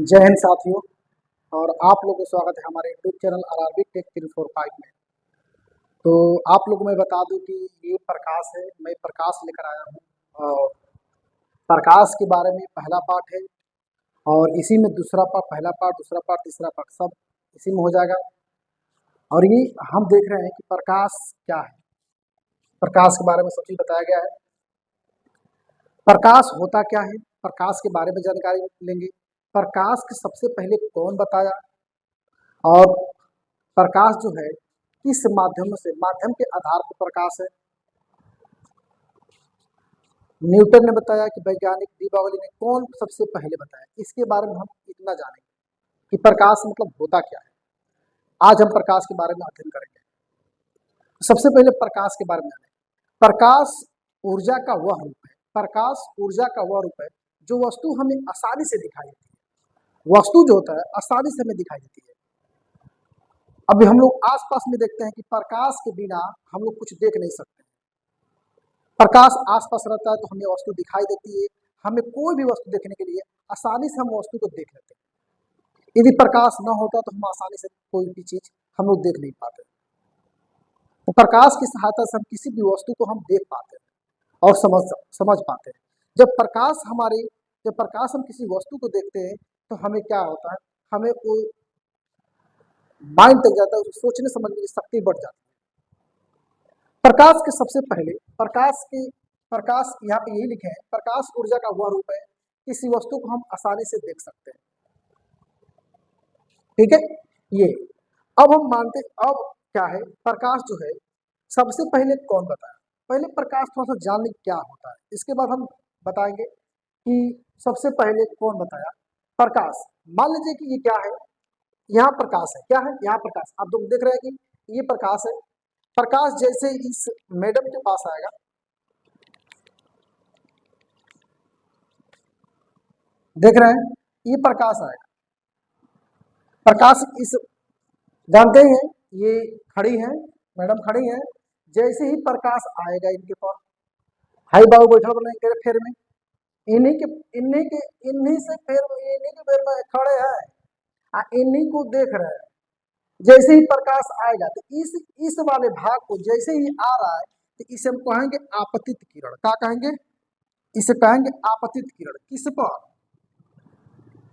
जय हिंद साथियों। और आप लोगों को स्वागत है हमारे यूट्यूब चैनल आरआरबी टेक 345 में। तो आप लोगों को मैं बता दूं कि ये प्रकाश है, मैं प्रकाश लेकर आया हूँ और प्रकाश के बारे में पहला पार्ट है और इसी में दूसरा पार्ट, पहला पार्ट, दूसरा पार्ट, तीसरा पार्ट सब इसी में हो जाएगा। और ये हम देख रहे हैं कि प्रकाश क्या है, प्रकाश के बारे में सब चीज बताया गया है। प्रकाश होता क्या है, प्रकाश के बारे में जानकारी लेंगे। प्रकाश के सबसे पहले कौन बताया और प्रकाश जो है किस माध्यम से, माध्यम के आधार पर प्रकाश है। न्यूटन ने बताया कि वैज्ञानिक दीपावली ने कौन सबसे पहले बताया, इसके बारे में हम इतना जानेंगे कि प्रकाश मतलब होता क्या है। आज हम प्रकाश के बारे में अध्ययन करेंगे। सबसे पहले प्रकाश के बारे में जानेंगे। प्रकाश ऊर्जा का वह रूप है, प्रकाश ऊर्जा का वह रूप है जो वस्तु हमें आसानी से दिखाई देती है। वस्तु जो होता है आसानी से हमें दिखाई देती है। अभी हम लोग आसपास में देखते हैं कि प्रकाश के बिना हम लोग कुछ देख नहीं सकते। प्रकाश आसपास रहता है तो हमें वस्तु दिखाई देती है। हमें कोई भी वस्तु देखने के लिए आसानी से हम वस्तु को देख लेते हैं। यदि प्रकाश न होता तो हम आसानी से कोई भी चीज हम लोग देख नहीं पाते। तो प्रकाश की सहायता से हम किसी भी वस्तु को हम देख पाते हैं और समझ पाते हैं। जब प्रकाश हम किसी वस्तु को देखते हैं तो हमें क्या होता है, हमें वो माइंड तक जाता है, उसको सोचने समझने की शक्ति बढ़ जाती है। प्रकाश के सबसे पहले प्रकाश यहाँ पे यही लिखे हैं, प्रकाश ऊर्जा का वह रूप है किसी वस्तु को हम आसानी से देख सकते हैं। ठीक है, ये अब हम मानते, अब क्या है प्रकाश जो है सबसे पहले कौन बताया। पहले प्रकाश थोड़ा सा जान लें क्या होता है, इसके बाद हम बताएंगे कि सबसे पहले कौन बताया प्रकाश। मान लीजिए कि ये क्या है, यहाँ प्रकाश है, क्या है यहाँ प्रकाश। आप लोग देख रहे हैं कि ये प्रकाश है। प्रकाश जैसे इस मैडम के पास आएगा, देख रहे हैं ये प्रकाश आएगा। प्रकाश इस जानते ही हैं, ये खड़ी है मैडम, खड़ी है। जैसे ही प्रकाश आएगा इनके पास, हाई बाबू बैठल बने फेर में, इन्हीं से फेर में खड़े हैं, इन्हीं को देख रहे हैं। जैसे ही प्रकाश आएगा तो इस वाले भाग को जैसे ही आ रहा है तो इसे हम कहेंगे आपतित किरण। क्या कहेंगे, इसे कहेंगे आपतित किरण। किस पर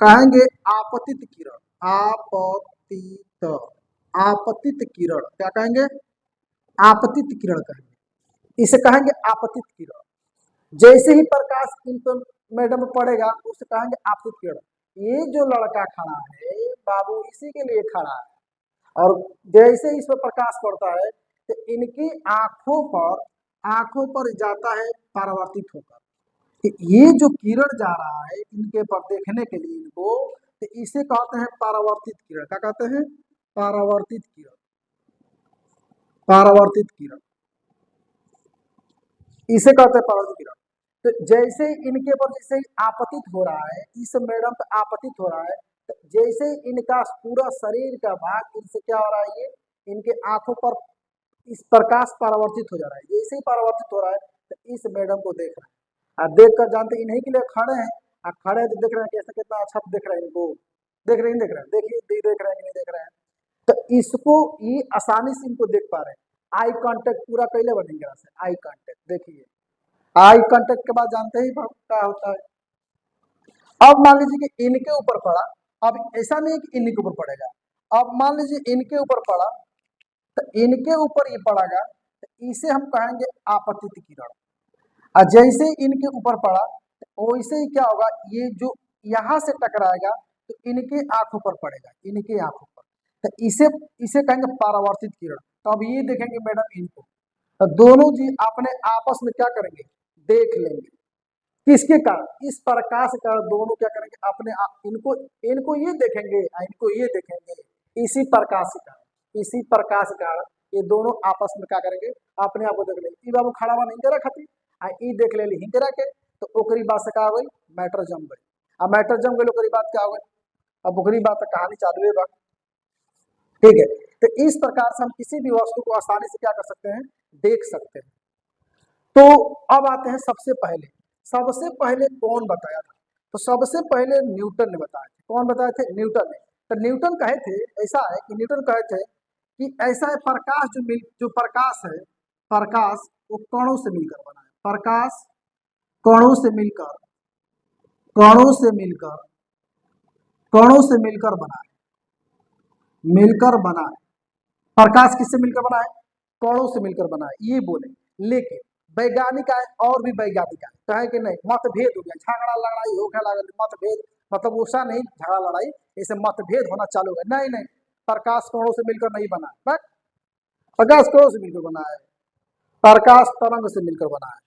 कहेंगे आपतित किरण, आपतित किरण क्या कहेंगे, आपतित किरण कहेंगे, इसे कहेंगे आपतित किरण। जैसे ही प्रकाश इन पर मैडम पड़ेगा उसे कहेंगे आपतित किरण। ये जो लड़का खड़ा है बाबू इसी के लिए खड़ा है, और जैसे इस पर प्रकाश पड़ता है तो इनकी आंखों पर जाता है परावर्तित होकर। तो ये जो किरण जा रहा है इनके पर देखने के लिए इनको, तो इसे कहते हैं परावर्तित किरण। क्या कहते हैं, परावर्तित किरण, परावर्तित किरण इसे कहते हैं परावर्तित किरण। तो जैसे इनके पर जैसे आपतित हो रहा है, इस मैडम पर आपतित हो रहा है, तो जैसे इनका पूरा शरीर का भाग इनसे क्या हो रहा है, ये इनके आंखों पर इस प्रकाश परावर्तित हो जा रहा है। जैसे ही परावर्तित हो रहा है तो इस मैडम को देख रहे हैं, और देख कर जानते इन्हीं के लिए खड़े हैं, और खड़े तो देख रहे हैं कैसे, कितना अच्छा देख रहे हैं इनको, देख रहे हैं, देख रहे हैं, देखिए देख रहे हैं कि नहीं देख रहे हैं। तो इसको ये आसानी से इनको देख पा रहे हैं। आई कांटेक्ट पूरा कैले बनेंगे, आई कांटेक्ट देखिए, आई कांटेक्ट के बाद जानते ही क्या होता है। अब मान लीजिए कि इनके ऊपर पड़ा, अब ऐसा नहीं है कि इन्हीं के ऊपर पड़ेगा, अब मान लीजिए इनके ऊपर पड़ा तो इनके ऊपर ये पड़ेगा तो इसे हम कहेंगे आपतित किरण। और जैसे इनके ऊपर पड़ा तो वैसे ही क्या होगा, ये जो यहां से टकराएगा तो इनके आंखों पर पड़ेगा, इनके आंखों पर, तो इसे कहेंगे परावर्तित किरण। तो अब ये देखेंगे मैडम इनको, तो दोनों जी अपने आपस में क्या करेंगे, देख लेंगे। किसके कारण, इस प्रकाश के कारण दोनों क्या करेंगे, अपने आप इनको ये देखेंगे, इनको ये देखेंगे। इसी प्रकाश के कारण, इसी प्रकाश के कारण ये दोनों आपस में क्या करेंगे, अपने आप को देख लेंगे। बाबू खड़ा हुआ नहीं करा खाती, ई देख ले हिंकरा के, तो ओकरी बात से क्या हो गई, मैटर जम गई। अब मैटर जम गई, ओकरी बात क्या हो गई, अब ओकरी बात कहानी चालू है बात। ठीक है, तो इस प्रकार से हम किसी भी वस्तु को आसानी से क्या कर सकते हैं, देख सकते हैं। तो अब आते हैं सबसे पहले कौन बताया था। तो सबसे पहले न्यूटन ने बताए थे। कौन बताए थे? न्यूटन ने। तो न्यूटन कहे थे, ऐसा है कि न्यूटन कहे थे कि ऐसा है, प्रकाश जो प्रकाश है, प्रकाश वो कणों से मिलकर बना है। प्रकाश कणों से मिलकर कणों से मिलकर कणों से मिलकर बना है। मिलकर बना है। प्रकाश किससे मिलकर बना है? कणों से मिलकर बना है, ये बोले। लेकिन वैज्ञानिक आए और भी वैज्ञानिक आए, कहे कि नहीं, मतभेद हो गया, झगड़ा लड़ाई हो गया, मतभेद मतलब ऐसा नहीं झगड़ा लड़ाई, ऐसे मतभेद होना चालू है। नहीं नहीं, प्रकाश कणों से मिलकर नहीं बना है, प्रकाश कणों से मिलकर बना है। प्रकाश तरंग से मिलकर बना है।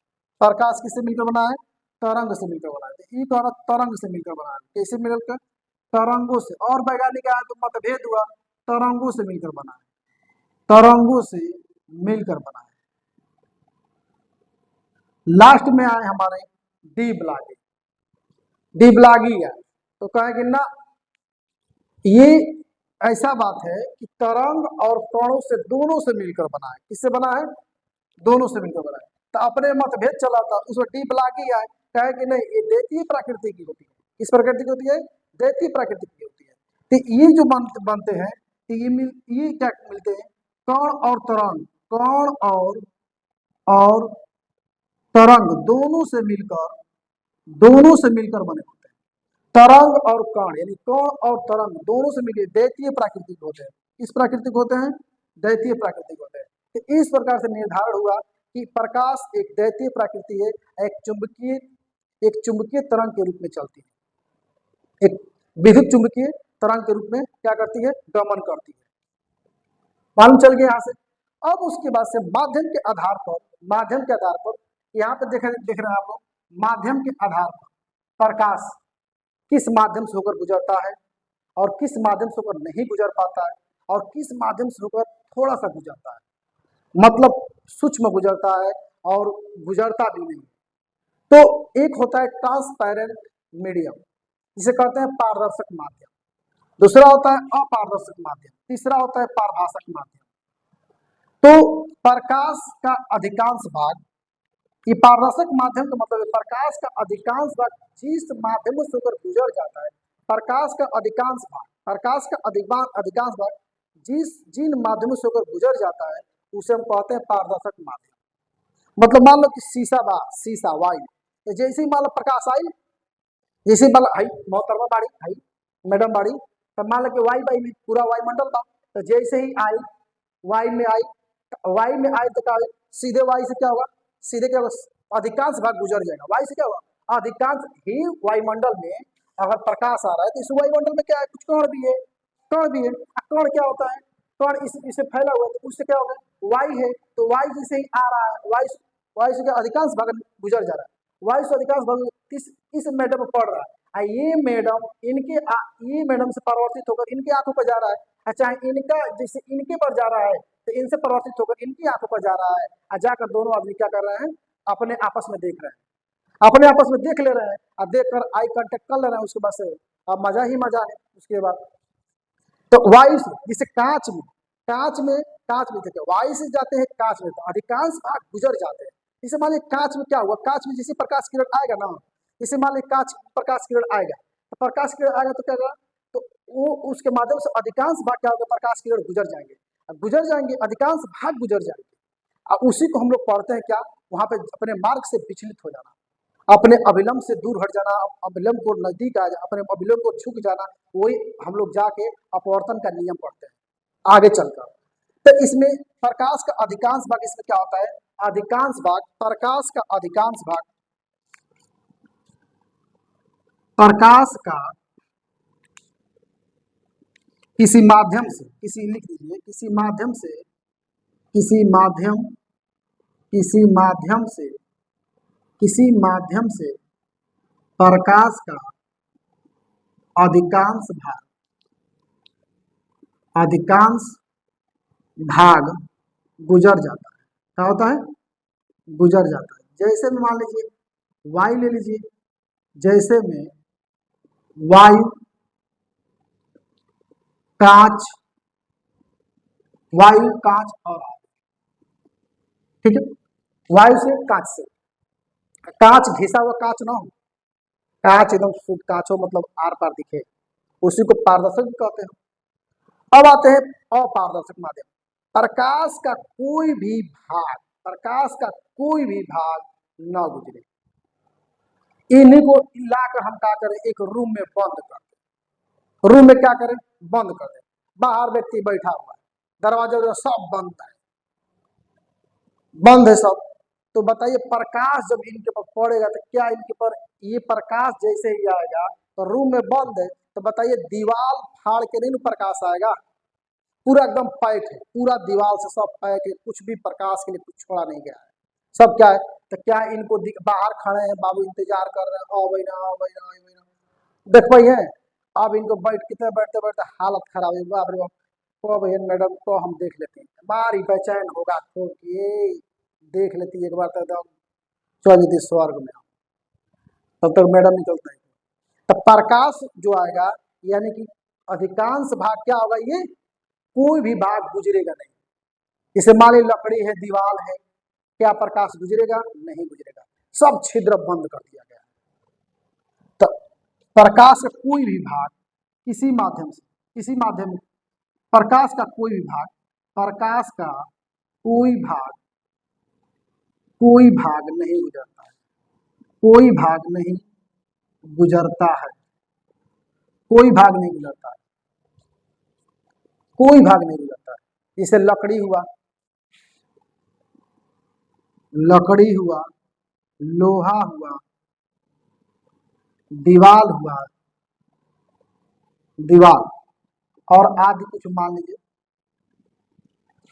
प्रकाश किससे मिलकर बना है? तरंग से मिलकर बना है। ये कह रहा तरंग से मिलकर बना है। कैसे मिलकर? तरंगों से। और वैज्ञानिक आए तो मतभेद हुआ, तरंगों से मिलकर बना है। तरंगों से मिलकर बना है। लास्ट में आए हमारे डी ब्लागी। डी ब्लागी आए तो कहेंगे ना, ये ऐसा बात है कि तरंग और कणों से दोनों से मिलकर बना है। किससे बना है? दोनों से मिलकर बना है। तो अपने मतभेद चला था, उसमें डी ब्लागी आए, कहे कि नहीं, ये दैतीय प्रकृति की होती है। किस प्रकृति की होती है? दैतीय प्रकृति की होती है। तो ये जो बनते हैं, तो ये क्या मिलते हैं? कण और तरंग, कण और तरंग दोनों से मिलकर बने होते हैं। तरंग और कण, यानी कण और तरंग दोनों से मिलकर दैतीय प्राकृतिक होते हैं। किस प्राकृतिक होते हैं? दैतीय प्राकृतिक होते हैं। तो इस प्रकार से निर्धारण हुआ कि प्रकाश एक दैतीय प्रकृति है, एक चुंबकीय तरंग के रूप में चलती है, एक विद्युत चुंबकीय तरंग के रूप में क्या करती है? गमन करती है। मालूम चल गया यहाँ से। अब उसके बाद से माध्यम के आधार पर यहाँ पे देख रहे हैं आप लोग, माध्यम के आधार पर प्रकाश किस माध्यम से होकर गुजरता है और किस माध्यम से होकर नहीं गुजर पाता है और किस माध्यम से होकर थोड़ा सा गुजरता है, मतलब सूक्ष्म गुजरता है और गुजरता भी नहीं। तो एक होता है ट्रांसपेरेंट मीडियम, जिसे कहते हैं पारदर्शक माध्यम। दूसरा होता है अपारदर्शक माध्यम। तीसरा होता है पारभाषक माध्यम। तो प्रकाश का अधिकांश भाग, ये पारदर्शक माध्यम का मतलब है प्रकाश का अधिकांश भाग जिस माध्यम से होकर गुजर जाता है, प्रकाश का अधिकांश भाग जिन माध्यमों से होकर गुजर जाता है, उसे हम कहते हैं पारदर्शक माध्यम। मतलब मान लो कि शीशा वायु, तो जैसे ही मान लो प्रकाश आई, जैसे मान लो मोहतरमा बाड़ी आई, मैडम बाड़ी, तब मान लो कि वाई में पूरा वायुमंडल था, तो जैसे ही आई वाई में आई तो क्या, सीधे वाई से क्या होगा? सीधे क्या होगा? अधिकांश भाग गुजर जाएगा। वाई से क्या होगा? अधिकांश ही वायुमंडल में अगर प्रकाश आ रहा है तो इस वायुमंडल में क्या है? कुछ कण भी है। कण क्या होता है? कण इसे फैला हुआ है, तो उससे क्या होगा? वाई है, तो वाई जैसे ही आ रहा है, वाई से क्या अधिकांश भाग गुजर जा रहा है, वाई से अधिकांश भाग इस मैडम पर पड़ रहा है। ये मैडम से परिवर्तित होकर इनकी आंखों पर जा रहा है। अच्छा, इनका जैसे इनके पर जा रहा है तो इनसे परिवर्तित होकर इनकी आंखों पर जा रहा है, और जाकर दोनों आदमी क्या कर रहे हैं? अपने आपस में देख रहे हैं, अपने आपस में देख ले रहे हैं, और देखकर आई कांटेक्ट कर ले रहे हैं। उसके बाद से अब मजा ही मजा है। उसके बाद तो वायु से, जिसे कांच में देखिए, वायु से जाते हैं कांच में, तो अधिकांश भाग गुजर जाते हैं। जैसे मान लीजिए कांच में क्या हुआ, कांच में जैसे प्रकाश किरण आएगा ना, जैसे मान लीजिए कांच प्रकाश किरण आएगा, तो प्रकाश किरण आएगा तो क्या होगा? तो वो उसके माध्यम से अधिकांश भाग क्या होगा? प्रकाश किरण गुजर जाएंगे, अधिकांश भाग गुजर जाएंगे। और उसी को हम लोग पढ़ते हैं क्या? वहां पे अपने मार्ग से विचलित हो जाना, अपने अभिलंब से दूर हट जाना, अभिलंब को नजदीक आ जाना, अपने अभिलंब को छुक जाना, वही हम लोग जाके अपवर्तन का नियम पढ़ते हैं आगे चलकर। तो इसमें प्रकाश का अधिकांश भाग, इसमें क्या होता है? प्रकाश का किसी माध्यम से, लिख दीजिए, किसी माध्यम से प्रकाश का अधिकांश भाग गुजर जाता है। क्या होता है? गुजर जाता है। जैसे में मान लीजिए वायु ले लीजिए, जैसे में वायु, कांच और आग, ठीक है, वायु से कांच घिसा हुआ कांच ना हो, कांच एकदम शुद्ध कांचो मतलब आर पार दिखे, उसी को पारदर्शक भी कहते हैं। अब आते हैं अपारदर्शक माध्यम। प्रकाश का कोई भी भाग, प्रकाश का कोई भी भाग न गुजरे, इन्हीं को लाकर हम क्या करें, एक रूम में बंद कर दें। रूम में क्या करें, बंद कर दें। बाहर व्यक्ति बैठा हुआ है, दरवाजा सब बंद है, बंद है सब, तो बताइए प्रकाश जब इनके पर पड़ेगा तो क्या इनके पर, ये प्रकाश जैसे ही आएगा तो रूम में बंद है, तो बताइए दीवार फाड़ के नहीं प्रकाश आएगा, पूरा एकदम पैक है, पूरा दीवार से सब पैक है, कुछ भी प्रकाश के लिए कुछ छोड़ा नहीं गया है, सब क्या है। तो क्या इनको बाहर खड़े हैं बाबू, इंतजार कर रहे हैं, ओ भाई ना, ओ भाई ना, ओ भाई ना, देख भाई है। अब इनको कितने बैठते बैठते हालत खराब है, बाप रे बाप, तो भैया मैडम को हम देख लेते हैं, बारी बेचैन होगा खोल के देख लेती एक बार, तो एकदम चल जाती स्वर्ग में, तब तक मैडम निकलता है। तो प्रकाश जो आएगा, यानी कि अधिकांश भाग क्या होगा, ये कोई भी भाग गुजरेगा नहीं। जैसे मान ली लकड़ी है, दीवार है, क्या प्रकाश गुजरेगा, नहीं गुजरेगा, सब छिद्र बंद कर दिया गया। तो प्रकाश का कोई भी भाग किसी माध्यम से, किसी माध्यम, प्रकाश का कोई भी भाग, प्रकाश का कोई भाग, कोई भाग नहीं गुजरता है, कोई भाग नहीं गुजरता है, कोई भाग नहीं गुजरता है, कोई भाग नहीं गुजरता है। जैसे लकड़ी हुआ, लकड़ी हुआ, लोहा हुआ, दीवार हुआ, दीवार और आदि कुछ मान लीजिए,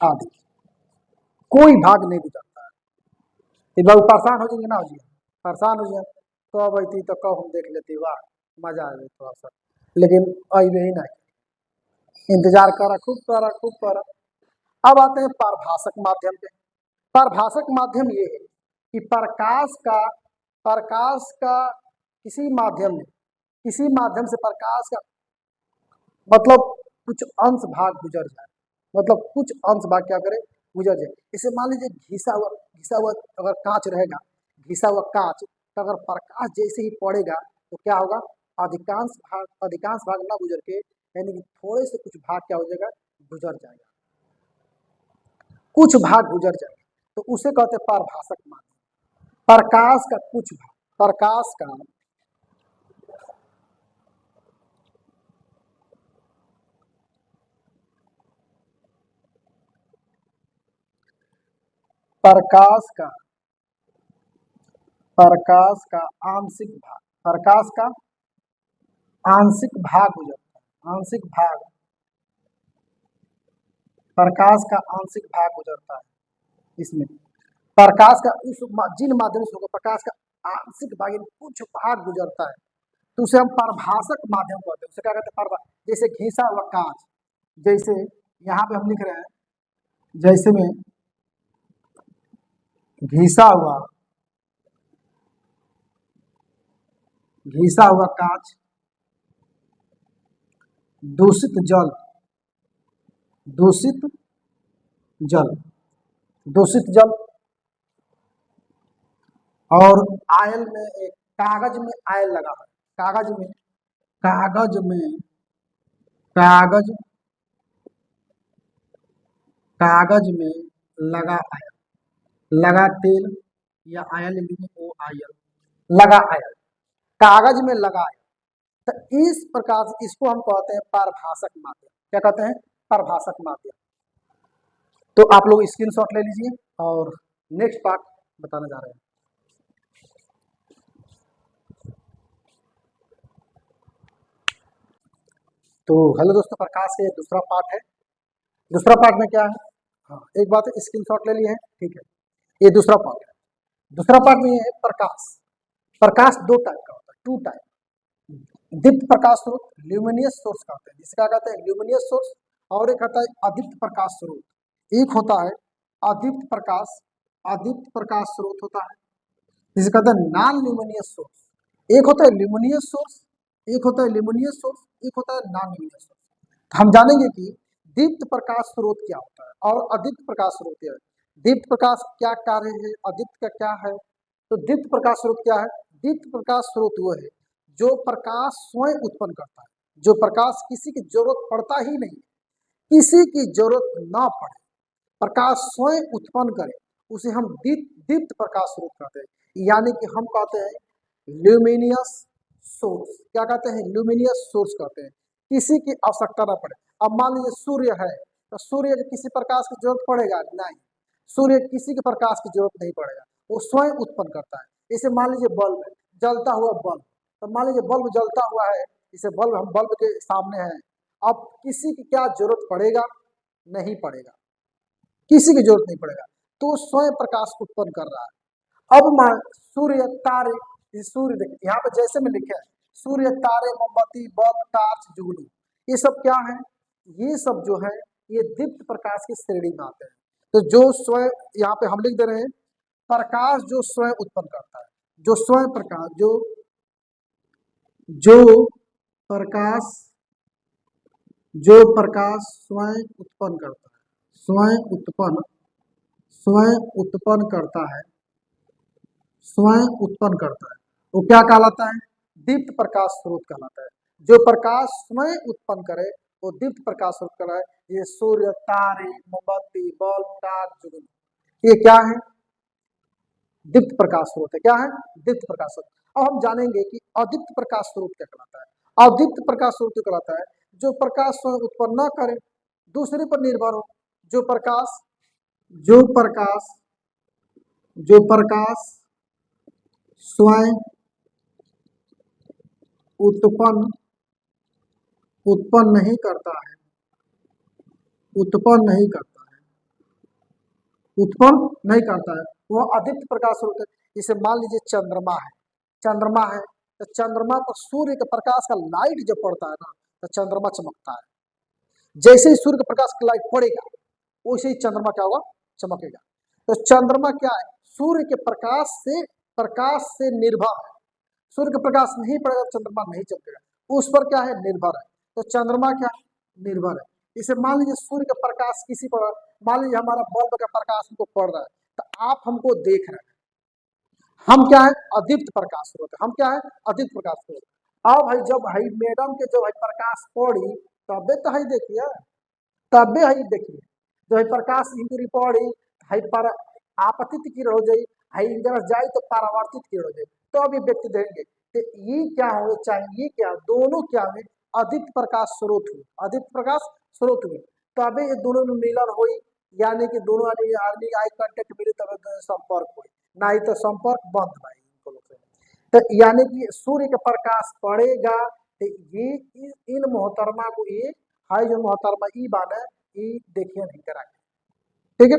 आदि, कोई भाग नहीं गुजरता है। ये लोग परेशान हो जाएंगे ना, हो जाए परेशान हो जाए तो अब अती तो कब हम देख लेते, वाह मजा आ जाए थोड़ा सा, लेकिन अबे ही नहीं, इंतजार करा, खूब करा, खूब करा। अब आते हैं पारभाषक माध्यम पे। पारभाषक माध्यम ये है कि प्रकाश का किसी माध्यम में, किसी माध्यम से प्रकाश का मतलब कुछ अंश भाग गुजर जाए, मतलब कुछ अंश भाग क्या करे, गुजर जाए। इसे मान लीजिए घिसा हुआ अगर कांच रहेगा, घिसा हुआ कांच, तो अगर प्रकाश जैसे ही पड़ेगा तो क्या होगा, अधिकांश भाग ना गुजर के, यानी कि थोड़े से कुछ भाग क्या हो जाएगा, गुजर जाएगा, कुछ भाग गुजर जाएगा, तो उसे कहते हैं पारभाषक माध्यम। प्रकाश का कुछ भाग, प्रकाश का प्रकाश का प्रकाश का आंशिक भाग, प्रकाश का आंशिक भाग गुजरता है, आंशिक भाग, प्रकाश का आंशिक भाग गुजरता है। इसमें प्रकाश का उस जिन माध्यम से होगा, प्रकाश का आंशिक भाग कुछ भाग गुजरता है, तो उसे हम पारभाषक माध्यम कहते हैं। उसे क्या कहते हैं, जैसे घिसा हुआ कांच, जैसे यहाँ पे हम लिख रहे हैं, जैसे में घिसा हुआ, घिसा हुआ कांच, दूषित जल, दूषित जल, दूषित जल, और आयल में एक कागज में आयल लगा है, कागज में, कागज में, कागज, कागज में लगा आयल, लगा तेल या आयल, ओ आयल, लगा आयल, कागज में लगा आयल। तो इस प्रकार से इसको हम कहते हैं पारभाषक माध्यम। क्या कहते हैं, पारभाषक माध्यम। तो आप लोग स्क्रीनशॉट ले लीजिए और नेक्स्ट पार्ट बताने जा रहे हैं। तो हेलो दोस्तों, प्रकाश का ये दूसरा पार्ट है। दूसरा पार्ट में क्या है, हाँ एक बात है, स्क्रीनशॉट ले लिए हैं, ठीक है, ये दूसरा पार्ट है। दूसरा पार्ट में ये है प्रकाश। प्रकाश दो टाइप का होता है, टू टाइप, दीप्त प्रकाश स्रोत, ल्यूमिनियस सोर्स कहते हैं, जिसका कहते हैं ल्यूमिनियस सोर्स, और एक होता है अदीप्त प्रकाश स्रोत। एक होता है अदीप्त प्रकाश, अदीप्त प्रकाश स्रोत होता है, जिसे कहते हैं नॉन ल्यूमिनियस सोर्स। एक होता है ल्यूमिनियस सोर्स, एक होता है ल्यूमिनियस सोर्स, एक होता है नॉन ल्यूमिनियस सोर्स। हम जानेंगे कि दीप्त प्रकाश स्रोत क्या होता है और अदीप्त प्रकाश स्रोत क्या है। दीप्त प्रकाश क्या कार्य है, अदीप्त का क्या है। तो दीप्त प्रकाश स्रोत क्या है, दीप्त प्रकाश स्रोत वो है जो प्रकाश स्वयं उत्पन्न करता है, जो प्रकाश किसी की जरूरत पड़ता ही नहीं, किसी की जरूरत ना पड़े, प्रकाश स्वयं उत्पन्न करे, उसे हम दीप्त प्रकाश स्रोत कहते हैं। यानी कि हम कहते हैं ल्यूमिनियस सोर्स। क्या कहते हैं? ल्यूमिनियस सोर्स कहते हैं। किसी की आवश्यकता ना पड़े। अब मान लीजिए सूर्य है, तो सूर्य को किसी प्रकाश की जरूरत पड़ेगा? नहीं, सूर्य किसी के प्रकाश की जरूरत नहीं पड़ेगा, वो स्वयं उत्पन्न करता है। जैसे मान लीजिए बल्ब है, जलता हुआ बल्ब, तो मान लीजिए बल्ब जलता हुआ है, इसे बल्ब, हम बल्ब के सामने हैं, अब किसी की क्या जरूरत पड़ेगा? नहीं पड़ेगा, किसी की जरूरत नहीं पड़ेगा, तो स्वयं प्रकाश उत्पन्न कर रहा है। अब मान सूर्य, तारे, सूर्य देखिए यहाँ पे जैसे में लिखे है, सूर्य, तारे, मोमबत्ती, बल्ब, टार्च, जुगनू, ये सब क्या है? ये सब जो है ये दीप्त प्रकाश की श्रेणी में आते हैं। तो जो स्वयं, यहाँ पे हम लिख दे रहे हैं प्रकाश जो स्वयं उत्पन्न करता है, जो स्वयं प्रकाश, जो प्रकाश, जो प्रकाश स्वयं उत्पन्न करता है, स्वयं उत्पन्न करता है, स्वयं उत्पन्न करता है, वो क्या कहलाता है? दीप्त प्रकाश स्रोत कहलाता है। जो प्रकाश स्वयं उत्पन्न करे वो दीप्त प्रकाश स्रोत कहलाता है। ये सूर्य, तारे, मोमबत्ती, बल्ब, टार्च, जुगनू, ये क्या है? दीप्त प्रकाश स्रोत है। क्या है? दीप्त प्रकाश स्रोत। अब हम जानेंगे कि अदीप्त प्रकाश स्रोत क्या कहलाता है। अदीप्त प्रकाश स्रोत कहलाता है जो प्रकाश स्वयं उत्पन्न न करे, दूसरे पर निर्भर हो। जो प्रकाश, जो प्रकाश, जो प्रकाश स्वयं उत्पन्न नहीं करता है, उत्पन्न नहीं करता है, उत्पन्न नहीं करता है, वह अदीप्त प्रकाश स्रोत है। जैसे मान लीजिए चंद्रमा है, चंद्रमा है, तो चंद्रमा पर सूर्य के प्रकाश का लाइट जब पड़ता है ना, तो चंद्रमा चमकता है। जैसे ही सूर्य के प्रकाश का लाइट पड़ेगा, वैसे ही चंद्रमा क्या होगा? चमकेगा। तो चंद्रमा क्या है? सूर्य के प्रकाश से निर्भर है। सूर्य का प्रकाश नहीं पड़ेगा तो चंद्रमा नहीं चमकेगा, उस पर क्या है? निर्भर है। तो चंद्रमा क्या है? निर्भर है। इसे मान लीजिए सूर्य का प्रकाश किसी पर, मान लीजिए हमारा बल्ब का प्रकाश हमको पड़ रहा है, तो आप हमको देख रहे हैं, हम क्या है? अदीप्त प्रकाश स्रोत। हम क्या है? अदीप्त प्रकाश स्रोत। अब भाई जब भाई मैडम के जब प्रकाश पड़ी तबे तो है देखिए, तबे है देखिए, जो है प्रकाश इंजुरी पड़ी है पर आपतित किरण हो जाए, है इंजरस जाए तो परावर्तित किरण हो जाए, तो अभी व्यक्ति देंगे। तो ये क्या हो चाहिए? क्या दोनों क्या है? अदीप्त प्रकाश स्रोत हुए, अदीप्त प्रकाश स्रोत हुए, तबे ये दोनों में मिलन हुई, यानी कि दोनों आदमी आई कांटेक्ट मिले तब संपर्क हुई, नहीं तो संपर्क बंद भाई इनको लोग से। तो यानी कि सूर्य का प्रकाश पड़ेगा तो ये इन मोहतरमा को, ये हाई जो मोहतरमा ई बाने, ये देखिए नहीं करा, ठीक है।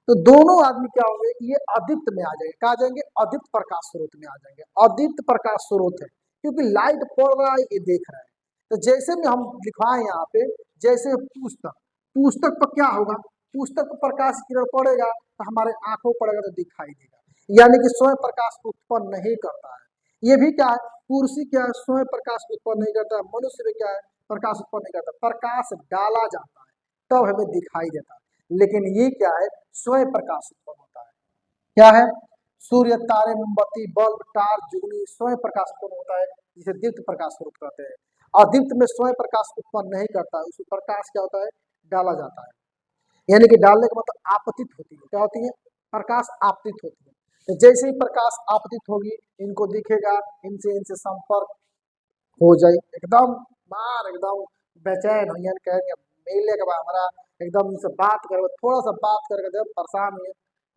तो दोनों आदमी क्या होंगे? ये अदीप्त में आ जाएंगे। कहा जाएंगे? अदीप्त प्रकाश स्रोत में आ जाएंगे। अदीप्त प्रकाश स्रोत है क्योंकि लाइट पड़ रहा है, ये देख रहा है। तो जैसे में हम लिखवाए यहाँ पे, जैसे पुस्तक, पुस्तक पर क्या होगा? पुस्तक पर प्रकाश किरण पड़ेगा तो हमारे आंखों पड़ेगा तो दिखाई देगा, यानी कि स्वयं प्रकाश उत्पन्न नहीं करता है। ये भी क्या है? कुर्सी क्या है? स्वयं प्रकाश उत्पन्न नहीं करता है। मनुष्य भी क्या है? प्रकाश उत्पन्न नहीं करता, प्रकाश डाला जाता है तब हमें दिखाई देता है। लेकिन ये क्या है? स्वयं प्रकाश उत्पन्न होता है। क्या है? सूर्य, तारे, मोमबत्ती, बल्ब, टार्च, जुगनी स्वयं प्रकाश उत्पन्न होता है, जिसे दीप्त प्रकाश स्रोत कहते हैं। अदीप्त में स्वयं प्रकाश उत्पन्न नहीं करता है, उसमें प्रकाश क्या होता है? डाला जाता है। यानी कि डालने का मतलब आपतित होती है। क्या होती है? प्रकाश आपतित होती है। तो जैसे ही प्रकाश आपतित होगी, इनको दिखेगा, इनसे संपर्क हो जाए, एकदम मार एकदम बेचैन हो, यानी कहेंगे मिलने के बाद हमारा एकदम उनसे बात करेगा, थोड़ा सा बात करके जब परेशान हुए,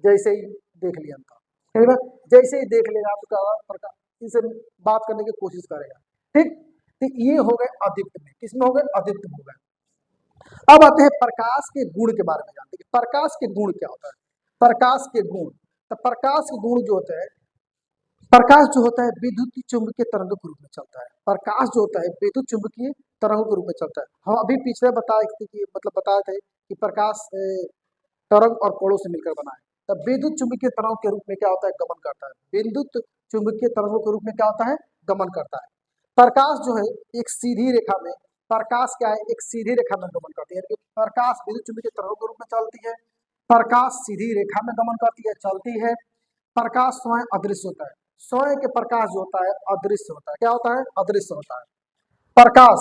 जैसे ही देख लिया उनका, ठीक है, जैसे ही देख लेगा आपका इनसे बात करने की कोशिश करेगा, ठीक। तो ये हो गए अदीप्त में। किसमें हो गए? अदीप्त में हो गए। अब आते हैं प्रकाश के गुण के बारे में जानते हैं। प्रकाश के गुण क्या होता है? प्रकाश के गुण, तो प्रकाश के गुण जो होते हैं, प्रकाश जो होता है विद्युत चुंबकीय तरंगों के रूप में चलता है। प्रकाश जो होता है विद्युत चुंबकीय तरंगों के रूप में चलता है। हम अभी पिछले बताए थे कि बताए थे कि प्रकाश तरंग और कोणों से मिलकर बना है। तब विद्युत चुंबकीय तरंगों के रूप में क्या होता है? गमन करता है। विद्युत चुंबकीय तरंगों के रूप में क्या होता है? गमन करता है। प्रकाश जो है एक सीधी रेखा में, प्रकाश क्या है? एक सीधी रेखा में गमन करती है, यानी कि प्रकाश विद्युत चुंबकीय तरंगों के रूप में चलती है, प्रकाश सीधी रेखा में गमन करती है, चलती है। प्रकाश स्वयं अदृश्य होता है। स्वयं के प्रकाश जो होता है अदृश्य होता है। क्या होता है? अदृश्य होता है। प्रकाश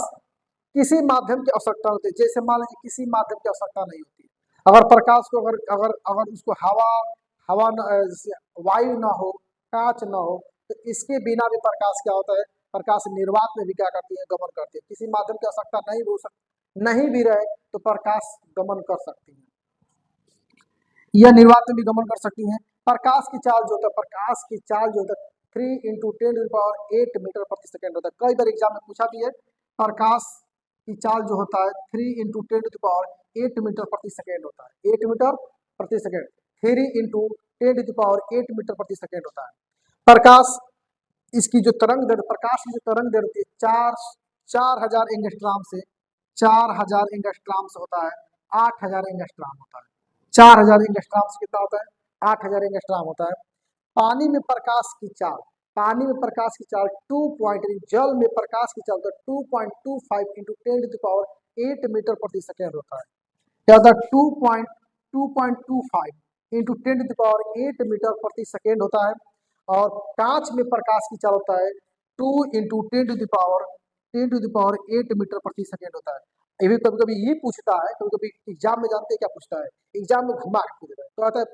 किसी माध्यम की आवश्यकता होती है। जैसे मान लीजिए किसी माध्यम की आवश्यकता नहीं होती, अगर प्रकाश को अगर अगर अगर उसको हवा हवा न, जैसे वायु ना हो, कांच ना हो, तो इसके बिना भी प्रकाश क्या होता है? प्रकाश निर्वात में भी क्या करती है? गमन करती है। किसी माध्यम की आवश्यकता नहीं भी रहे तो प्रकाश गमन कर सकती है, यह निर्वात में भी गमन कर सकती है। प्रकाश की चाल जो होता है, प्रकाश की चाल जो होता है 3 × 10⁸ मीटर/सेकेंड होता है। कई बार एग्जाम में पूछा भी है। प्रकाश की चाल जो होता है 3 × 10⁸ मीटर/सेकेंड होता है। 8 मीटर/सेकेंड, 3 × 10⁸ होता है। प्रकाश इसकी जो तरंग दैर्घ्य, प्रकाश की जो तरंग दैर्घ्य होती है 4000 एंगस्ट्रॉम से 4000 एंगस्ट्रॉम से होता है 8000 एंगस्ट्रॉम होता है। 4000 एंगस्ट्रॉम से कितना होता है? 8000 एंगस्ट्रॉम होता है। पानी में प्रकाश की चाल, पानी में प्रकाश की चाल 2 पॉइंट, जल में प्रकाश की चाल 2.25 × 10⁸ मीटर/सेकेंड होता है। क्या होता है? 2.25 × 10⁸ होता है। और कांच में प्रकाश की चाल होता है 2 × 10⁸ मीटर/सेकेंड होता है। ये भी कभी कभी ये पूछता है, कभी कभी एग्जाम में जानते हैं क्या पूछता है? एग्जाम में घुमा के पूछ रहा है, तो आता है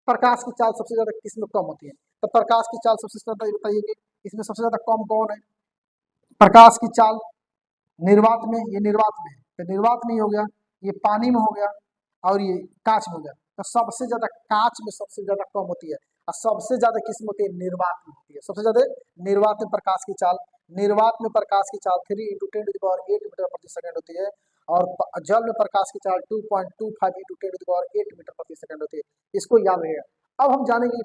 प्रकाश की चाल सबसे ज्यादा किसमें कम होती है? तो प्रकाश की चाल सबसे ज्यादा, ये बताइए कि इसमें सबसे ज्यादा कम कौन है? प्रकाश की चाल निर्वात में, ये निर्वात में है तो निर्वात में ही हो गया, ये पानी में हो गया, और ये कांच में हो गया। तो सबसे ज्यादा कांच में सबसे ज्यादा कम होती है, और सबसे ज्यादा किसमें होती है? निर्वात में होती है। सबसे ज्यादा निर्वात में प्रकाश की चाल, निर्वात में प्रकाश की चाल 3 × 10⁸ मीटर/सेकेंड होती है। और जल में प्रकाश की चाल 2.25 × 10⁸ मीटर/सेकेंड होती है। इसको याद रहेगा। अब हम जानेंगे कि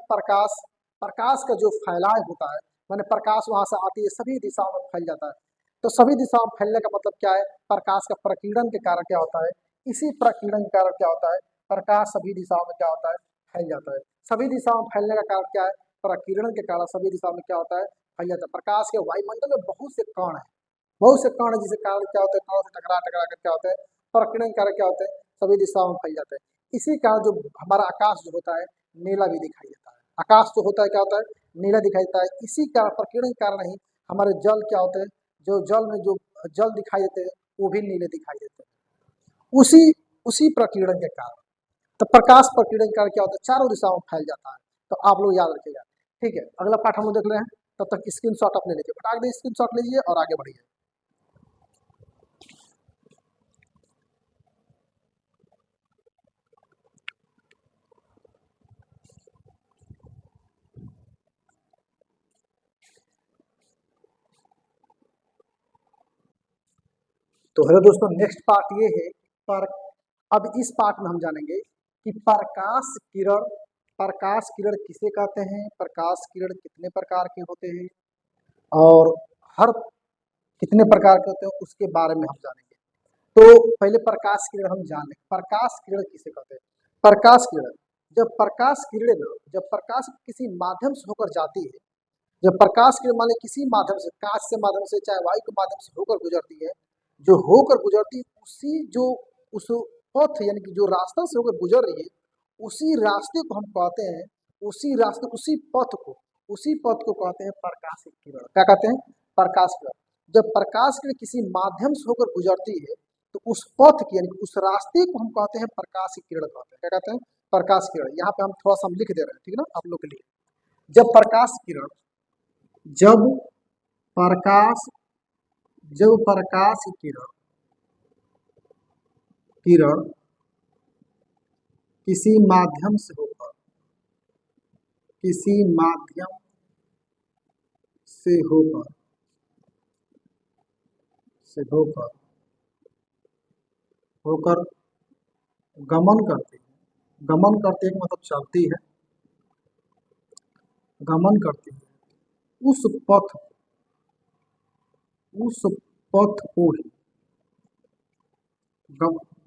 प्रकाश का जो फैलाव होता है, माने प्रकाश वहां से आती है, सभी दिशाओं में फैल जाता है। तो सभी दिशाओं में फैलने का मतलब क्या है? प्रकाश का प्रकीर्णन के कारण क्या होता है? इसी प्रकीर्णन के कारण क्या होता है? प्रकाश सभी दिशाओं में क्या होता है? फैल जाता है। सभी दिशाओं में फैलने का कारण क्या है? प्रकीर्णन के कारण सभी दिशाओं में क्या होता है? फैल जाता है। प्रकाश के वायुमंडल में बहुत से कण है, बहुत से कण है, जिसके कारण क्या होता है? कणों से टकरा टकरा कर क्या होता है? प्रकीर्णन के कारण क्या होता है? सभी दिशाओं में फैल जाता है। इसी कारण जो हमारा आकाश जो होता है नीला भी दिखाई देता है। आकाश जो होता है क्या होता है? नीला दिखाई देता है। इसी कारण, प्रकीर्णन के कारण ही हमारे जल क्या होते हैं? जो जल में जो जल दिखाई देते हैं वो भी नीले दिखाई देते हैं, उसी उसी प्रकीर्णन के कारण। तो प्रकाश प्रकीर्णन के कारण क्या होता है? चारों दिशाओं में फैल जाता है। तो आप लोग याद रखिएगा। ठीक है, अगला पाठ हम लोग देख रहे हैं, तब तक स्क्रीनशॉट आप ले लीजिए, फटाक दे स्क्रीनशॉट लीजिए और आगे बढ़िए। तो हेलो दोस्तों, नेक्स्ट पार्ट ये है पर अब इस पार्ट में हम जानेंगे कि प्रकाश किरण किसे कहते हैं, प्रकाश किरण कितने प्रकार के होते हैं, और हर कितने प्रकार के होते हैं उसके बारे में हम जानेंगे। तो पहले प्रकाश किरण हम जान लें। प्रकाश किरण किसे कहते हैं? प्रकाश किरण, जब प्रकाश किसी माध्यम से होकर जाती है, जब प्रकाश किरण मान लीजिए किसी माध्यम से, कांच से माध्यम से, चाहे वायु के माध्यम से होकर गुजरती है, जो होकर गुजरती है उसी जो उस पथ यानी कि जो रास्ता से होकर गुजर रही है, उसी रास्ते को हम कहते हैं, उसी रास्ते उसी पथ को कहते हैं प्रकाश किरण। क्या कहते हैं? प्रकाश किरण। जब प्रकाश किरण किसी माध्यम से होकर गुजरती है तो उस पथ की यानी कि उस रास्ते को हम कहते हैं प्रकाश किरण कहते हैं। क्या कहते हैं? प्रकाश किरण। यहाँ पे हम थोड़ा सा हम लिख दे रहे हैं, ठीक है ना, आप लोग के लिए। जब प्रकाश किरण जब प्रकाश जब प्रकाश किरण किरण किसी माध्यम से होकर किसी माध्यम से होकर से होकर होकर गमन करती है मतलब चलती है, गमन करती है उस पथ उस पथ को ही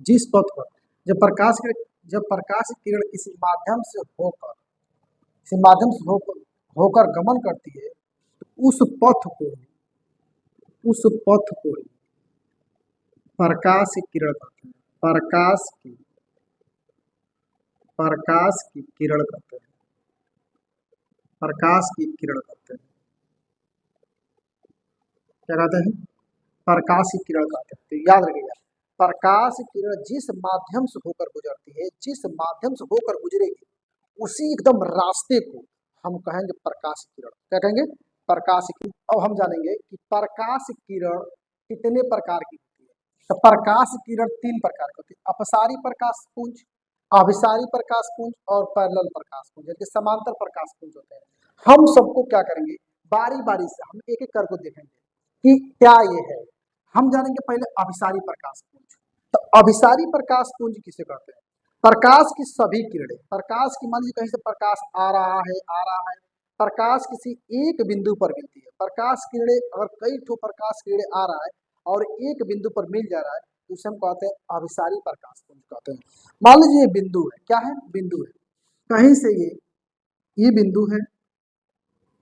जिस पथ पर जब प्रकाश किरण किसी माध्यम से होकर गमन करती है तो उस पथ को ही प्रकाश किरण कहते हैं। प्रकाश की किरण कहते हैं। प्रकाश की किरण कहते हैं। क्या कहते हैं? प्रकाश की किरण कहते हैं। तो याद रखिएगा, प्रकाश की किरण जिस माध्यम से होकर गुजरती है, जिस माध्यम से होकर गुजरेगी, उसी एकदम रास्ते को हम कहेंगे प्रकाश किरण। क्या कहेंगे? प्रकाश किरण। अब हम जानेंगे कि प्रकाश किरण कितने प्रकार की होती है। तो प्रकाश किरण तीन प्रकार की होती है: अपसारी प्रकाश पुंज, अभिसारी प्रकाश पुंज और पैरेलल प्रकाश पुंज, जैसे समांतर प्रकाश पुंज होते हैं। हम सबको क्या करेंगे, बारी बारी से हम एक एक करके देखेंगे कि क्या ये है। हम जानेंगे पहले अभिसारी प्रकाश पुंज। तो अभिसारी प्रकाश पुंज किसे कहते हैं? प्रकाश की सभी किरणें, प्रकाश की मान लीजिए कहीं से प्रकाश आ रहा है, प्रकाश किसी एक बिंदु पर मिलती है। प्रकाश किरणें अगर कई ठो प्रकाश किरणें आ रहा है और एक बिंदु पर मिल जा रहा है, तो उसे हम कहते हैं अभिसारी प्रकाश पुंज कहते हैं। मान लीजिए ये बिंदु है, क्या है? बिंदु है। कहीं से ये बिंदु है,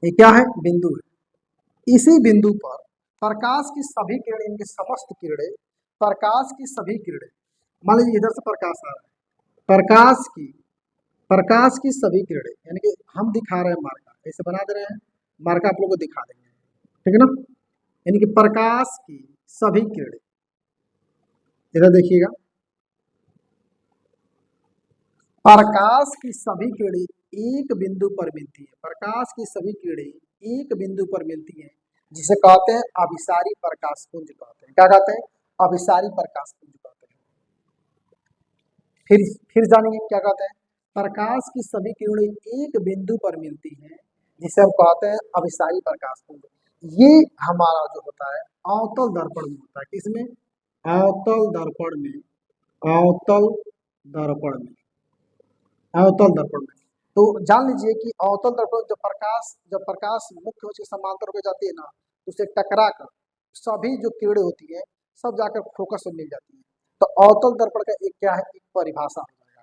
ये क्या है? बिंदु है। इसी बिंदु पर प्रकाश की सभी किरणें, इनकी समस्त किरणें, प्रकाश की सभी किरणें, मान लीजिए इधर से प्रकाश आ रहा है, प्रकाश की सभी किरणें, यानी कि हम दिखा रहे हैं मार्का, ऐसे बना दे रहे हैं मार्का, आप लोग को दिखा देंगे, ठीक है ना। यानी कि प्रकाश की सभी किरणें, इधर देखिएगा, प्रकाश की सभी किरणें एक बिंदु पर मिलती है। प्रकाश की सभी किरणें एक बिंदु पर मिलती हैं, जिसे कहते हैं अभिसारी प्रकाश पुंज कहते हैं। क्या कहते हैं? अभिसारी प्रकाश पुंज कहते हैं। फिर जानेंगे क्या कहते हैं। प्रकाश की सभी किरणें एक बिंदु पर मिलती हैं, जिसे हम कहते हैं अभिसारी प्रकाश पुंज। ये हमारा जो होता है अवतल दर्पण में होता है। किसमें? अवतल दर्पण में। अवतल दर्पण में, अवतल दर्पण में। तो जान लीजिए कि अवतल दर्पण जब प्रकाश मुख्य से समांतर हो जाती है ना, तो उसे टकरा कर सभी जो किरणें होती है सब जाकर फोकस में मिल जाती है। तो अवतल दर्पण का एक क्या है, एक परिभाषा हो जाएगा।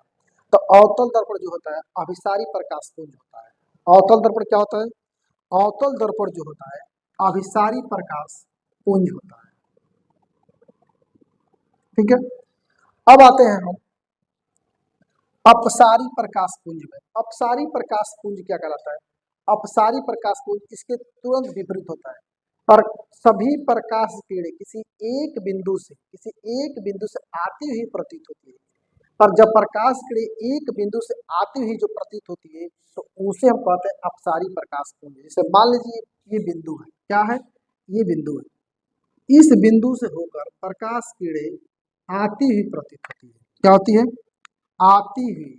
तो अवतल दर्पण जो होता है अभिसारी प्रकाश पुंज होता है। अवतल दर्पण क्या होता है? अवतल दर्पण जो होता है अभिसारी प्रकाश पुंज होता है। ठीक है। अब आते हैं हम अपसारी प्रकाश पुंज में। अपसारी प्रकाश पुंज क्या कहलाता है? अपसारी प्रकाश पुंज इसके तुरंत विपरीत होता है। पर सभी प्रकाश किरणें किसी एक बिंदु से आती हुई प्रतीत होती है। पर जब प्रकाश किरणें एक बिंदु से आती हुई जो प्रतीत होती है, तो उसे हम कहते हैं अपसारी प्रकाश पुंज। जैसे मान लीजिए ये बिंदु है, क्या है? ये बिंदु है। इस बिंदु से होकर प्रकाश किरणें आती हुई प्रतीत होती है। क्या होती है? आती हुई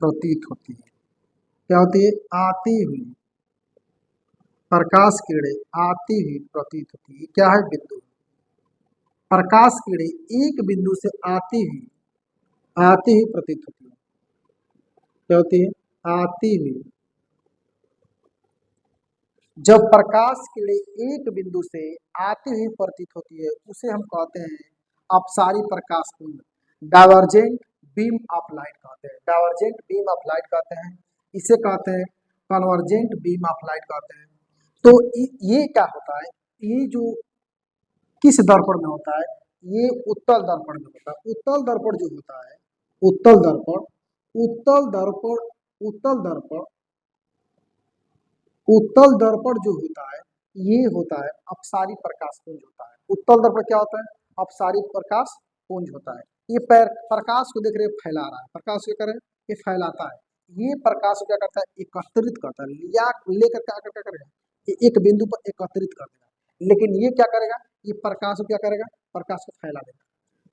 प्रतीत होती है। क्या होती है? आती हुई, प्रकाश किरणें आती हुई प्रतीत होती है। क्या है? बिंदु। प्रकाश किरणें एक बिंदु से आती हुई प्रतीत होती है। क्या होती है? आती हुई। जब प्रकाश किरणें एक बिंदु से आती हुई प्रतीत होती है, उसे हम कहते हैं अपसारी प्रकाश पुंज। डाइवर्जेंट बीम ऑफ लाइट कहते हैं। डाइवर्जेंट बीम ऑफ लाइट कहते हैं। इसे कहते हैं कन्वर्जेंट बीम ऑफ लाइट कहते हैं। तो ये क्या होता है? ये जो किस दर्पण में होता है? ये उत्तल दर्पण में होता है। उत्तल दर्पण जो होता है, उत्तल दर्पण, उत्तल दर्पण, उत्तल दर्पण, उत्तल दर्पण जो होता है, ये होता है अपसारी प्रकाश पुंज होता है। उत्तल दर्पण क्या होता है? अपसारी प्रकाश पुंज होता है। ये प्रकाश को देख रहे फैला रहा है, प्रकाश क्या करे? ये फैलाता है। ये प्रकाश को क्या करता है? एकत्रित करता है, या लेकर क्या करेगा? ये एक बिंदु पर एकत्रित कर देगा। लेकिन ये क्या करेगा? ये प्रकाश को क्या करेगा? प्रकाश को फैला देगा।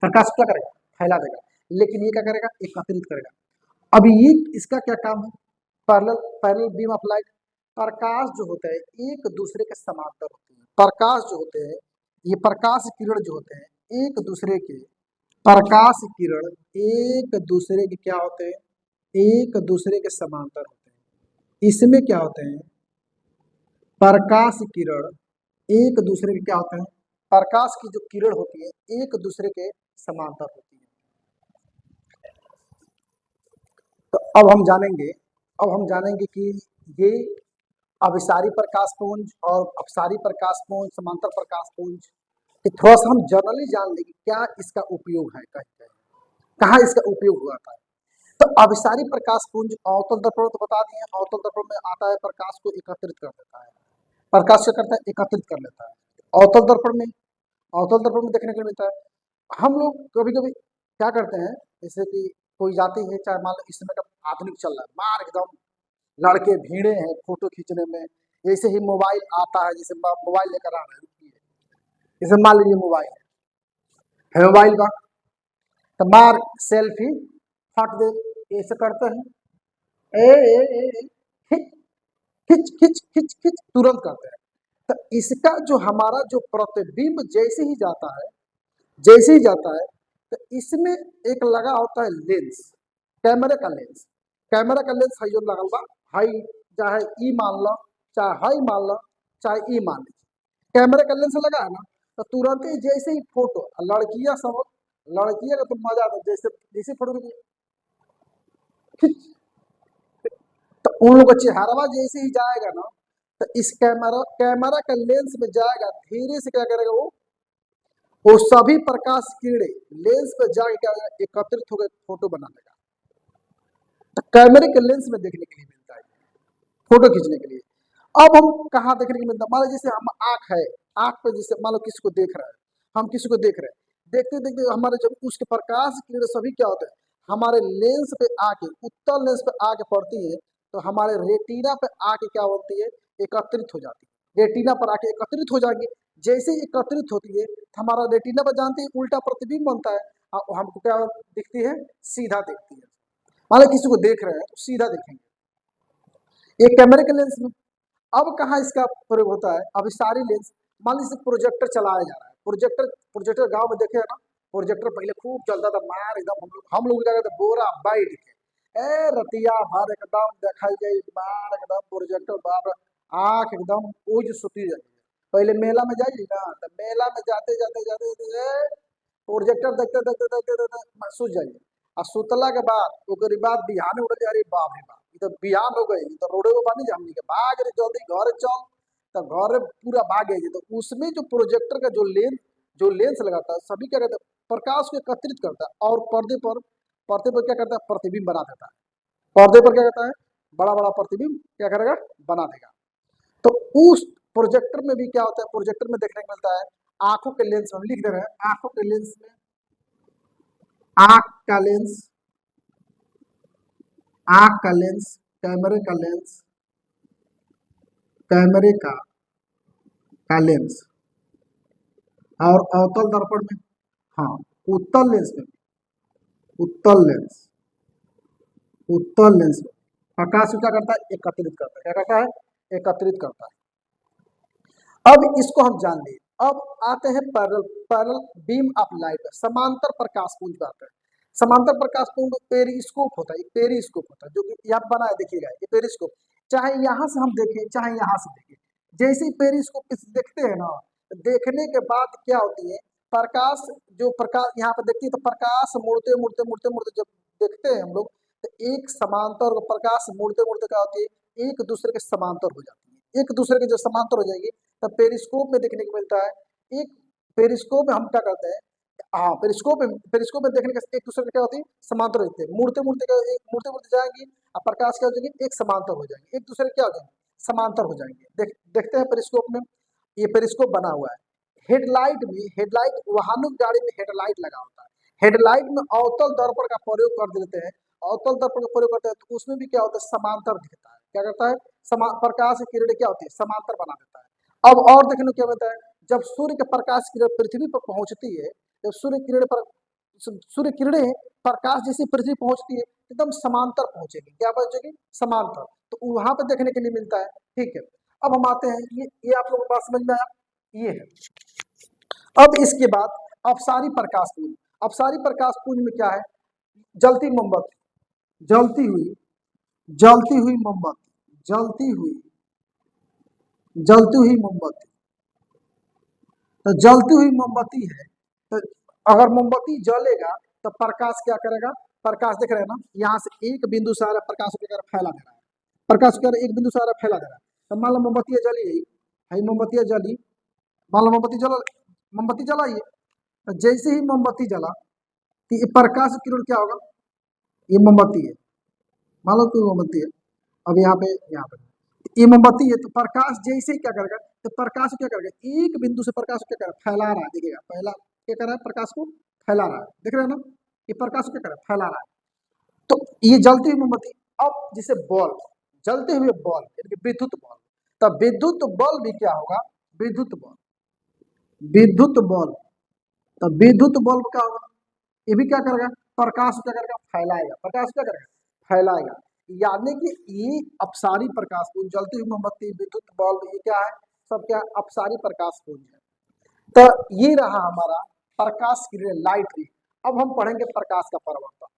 प्रकाश क्या करेगा? फैला देगा। लेकिन ये क्या करेगा? एकत्रित करेगा। अब ये इसका क्या काम है? Parallel parallel beam of light. प्रकाश जो होते हैं एक दूसरे के समांतर होते हैं। प्रकाश जो होते हैं, ये प्रकाश किरण जो होते हैं एक दूसरे के, प्रकाश किरण एक दूसरे के क्या होते हैं? एक दूसरे के समांतर होते हैं। इसमें क्या होते हैं? प्रकाश किरण एक दूसरे के क्या होते हैं? प्रकाश की जो किरण होती है एक दूसरे के समांतर होती है। तो अब हम जानेंगे कि ये अभिसारी प्रकाश पुंज और अपसारी प्रकाश पुंज, समांतर प्रकाश पुंज, कि थोड़ा सा हम जनरली जान लेंगे क्या इसका उपयोग है, कहीं कहीं कहाँ इसका उपयोग हुआ था। तो अभिसारी प्रकाश पुंज अवतल दर्पण तो बता दिए, अवतल दर्पण में आता है प्रकाश को एकत्रित कर देता है, प्रकाश क्या करता है एकत्रित कर लेता है। अवतल दर्पण में, अवतल दर्पण में देखने को मिलता है। हम लोग कभी कभी क्या करते हैं, जैसे कि कोई जाती है, चाहे मान लो इस समय का आधुनिक चल रहा है, मार एकदम लड़के भीड़े हैं फोटो खींचने में, जैसे ही मोबाइल आता है, जैसे मोबाइल लेकर आ रहे हैं, जैसे मान लीजिए मोबाइल है मोबाइल का, तो मार सेल्फी फट दे, ऐसे करते हैं, ए, खिंच खिंच खिंच खिंच खिंच तुरंत करते हैं। तो इसका जो हमारा जो प्रतिबिंब जैसे ही जाता है, जैसे ही जाता है, तो इसमें एक लगा होता है लेंस, कैमरे का लेंस, कैमरा का लेंस है जो लगल बा, हाई चाहे ई मान लो, चाहे हाई मान लो, चाहे ई मान लीजिए, कैमरे का लेंस लगा है ना, तो तुरंत ही जैसे ही फोटो, लड़कियां सब, लड़कियां का तो मजा आता है, जैसे जैसे फोटो खिंच, तो उन लोग का चेहरा जैसे ही जाएगा ना, तो इस कैमरा कैमरा का लेंस में जाएगा, धीरे से क्या करेगा वो सभी प्रकाश किरणें लेंस पे जाके क्या एकत्रित होकर फोटो बना लेगा। तो कैमरे के लेंस में देखने के लिए मिलता है, फोटो खींचने के लिए। अब हम कहाँ देखने को मिलता है, मान लो जैसे हम आंख है, आंख पे जैसे मान लो किसी को देख रहे हैं, हम किसी को देख रहे हैं, देखते देखते हमारे जब उसके प्रकाश किरण सभी क्या होते हैं, हमारे लेंस पे आके, उत्तल लेंस पे आके पड़ती है, तो हमारे रेटिना पे आके क्या होती है, एकत्रित हो जाती है, रेटिना पर आके एकत्रित हो जाएंगे। जैसे ही एकत्रित होती है, तो हमारा रेटिना पर जानते हैं उल्टा प्रतिबिंब बनता है, हमको क्या दिखती है, सीधा दिखती है। मान लो किसी को देख रहे हैं तो सीधा देखेंगे, एक कैमरे के लेंस में। अब कहाँ इसका प्रयोग होता है, अभिसारी लेंस, मान लीजिए प्रोजेक्टर चलाया जा रहा है, प्रोजेक्टर प्रोजेक्टर गांव में देखे है ना, प्रोजेक्टर पहले खूब चलता था, मार एकदम हम लोग क्या कहते बोरा बैठ के ए रतिया भर एकदम दिखाई गई, मार एकदम प्रोजेक्टर बाप रे, आंख एकदम ओझ सुती जाती है। पहले मेला में जाइए ना, तो मेला में जाते जाते जाते जाते प्रोजेक्टर देखते देखते देखते देखते सूझ जाइए, और सुतला के बाद ओकरी बाद बिहान उठ अरे बाप रे बाप, ये तो बिहान हो गई, ये तो रोडे को बानी हमनी के भाग रे जल्दी घर चल, तो घर पूरा भागे जी। तो उसमें जो प्रोजेक्टर का जो लेंस लगाता है, सभी क्या कहते हैं प्रकाश को एकत्रित करता है, और पर्दे पर क्या करता है, प्रतिबिंब बना देता है, पर्दे पर क्या कहता है, बड़ा बड़ा प्रतिबिंब क्या करेगा, बना देगा। तो उस प्रोजेक्टर में भी क्या होता है, प्रोजेक्टर में देखने को मिलता है आंखों के लेंस में, हम लिख दे रहे हैं आंखों के लेंस में, आंख का लेंस, आंख का लेंस, कैमरे का लेंस, कैमरे का लेंस, और अवतल दर्पण में, हाँ उत्तल लेंस में, उत्तल लेंस, उत्तल लेंस में प्रकाश को क्या करता है, एकत्रित करता है, क्या करता है, एकत्रित करता है। अब इसको हम जान लिए। अब आते हैं parallel, parallel beam of light, समांतर प्रकाश पुंज पे आते हैं। समांतर प्रकाश पुंज पेरिस्कोप होता है, एक पेरिस्कोप होता है जो कि यहाँ बना है, देखिएगा ये पेरिस्कोप, चाहे यहाँ से हम देखें चाहे यहाँ से देखें, जैसे ही पेरिस्कोप देखते हैं ना, देखने के बाद क्या होती है, प्रकाश जो प्रकाश यहाँ पे देखती है, तो प्रकाश मुड़ते मुड़ते मुड़ते मुड़ते जब देखते हैं हम लोग, तो एक समांतर प्रकाश मुड़ते मुड़ते क्या होती है, एक दूसरे के समांतर हो जाती है, एक दूसरे के जो समांतर हो जाएगी, तब पेरिस्कोप में देखने को मिलता है। एक पेरिस्कोप में हम क्या करते हैं, हाँ पेरिस्कोप में देखने का एक दूसरे के क्या होती है, समांतर होते हैं, मुड़ते मुड़ते मुड़ते मुड़ते जाएंगे, और प्रकाश क्या हो जाएंगे, एक समांतर हो जाएंगे, एक दूसरे क्या हो जाएंगे, समांतर हो जाएंगे। देखते हैं पेरिस्कोप में, ये पेरिस्कोप बना हुआ है। हेडलाइट में, हेडलाइट वाहनों की गाड़ी में हेडलाइट लगा होता है, हेडलाइट में अवतल दर्पण का प्रयोग कर देते हैं, अवतल दर्पण का प्रयोग करते हैं, तो उसमें भी क्या होता है, समांतर दिखता है, क्या करता है, प्रकाश की किरण क्या होती है, समांतर बना देता है। अब और देखने को क्या होता है, जब सूर्य के प्रकाश किरण पृथ्वी पर पहुंचती है, जब सूर्य किरणें प्रकाश जैसी पृथ्वी पहुंचती है, एकदम समांतर पहुंचेगी, क्या पहुंचेगी, समांतर, तो वहां पे देखने के लिए मिलता है। ठीक है, अब हम आते हैं, ये आप लोगों को बात समझ में आया, ये है। अब इसके बाद अपसारी प्रकाश पुंज, अपसारी प्रकाश पुंज में क्या है, जलती मोमबत्ती, जलती हुई, जलती हुई मोमबत्ती, जलती हुई मोमबत्ती, तो जलती हुई मोमबत्ती है, तो अगर मोमबत्ती जलेगा तो प्रकाश क्या करेगा, प्रकाश देख रहे हैं ना, यहाँ से एक बिंदु से आ रहा है, प्रकाश को फैला दे रहा है, प्रकाश को एक बिंदु से आ रहा है, फैला दे रहा है। तो मान लो मोमबत्ती जली है, मोमबत्ती जली, मान लो मोमबत्ती जलाई है, तो जैसे ही मोमबत्ती जला, तो ये प्रकाश किरण क्या होगा, ये मोमबत्ती है, मान लो कोई मोमबत्ती है। अब यहाँ पे ये मोमबत्ती है, तो प्रकाश जैसे ही क्या करेगा, तो प्रकाश क्या करेगा, एक बिंदु से प्रकाश क्या करेगा, फैला रहा है। देखिएगा पहला क्या कर रहा है, प्रकाश को फैला रहा है, देख रहे हैं ना, ये प्रकाश को क्या कर रहा है, फैला रहा है। तो ये जलती हुई मोमबत्ती, अब जैसे बल्ब, जलते हुए बल्ब यानी कि विद्युत बल्ब, तब विद्युत बल्ब भी क्या होगा, विद्युत बल्ब, विद्युत बल्ब, तब विद्युत बल्ब क्या होगा, ये भी क्या करेगा, प्रकाश क्या करेगा, फैलाएगा, प्रकाश क्या करेगा, फैलाएगा। यानी कि ये अपसारी प्रकाश पुंज, जलती हुई मोमबत्ती, विद्युत बल्ब, ये क्या है, सब क्या अपसारी प्रकाश पुंज है। तो ये रहा हमारा प्रकाश की लाइट रे। अब हम पढ़ेंगे प्रकाश का परावर्तन।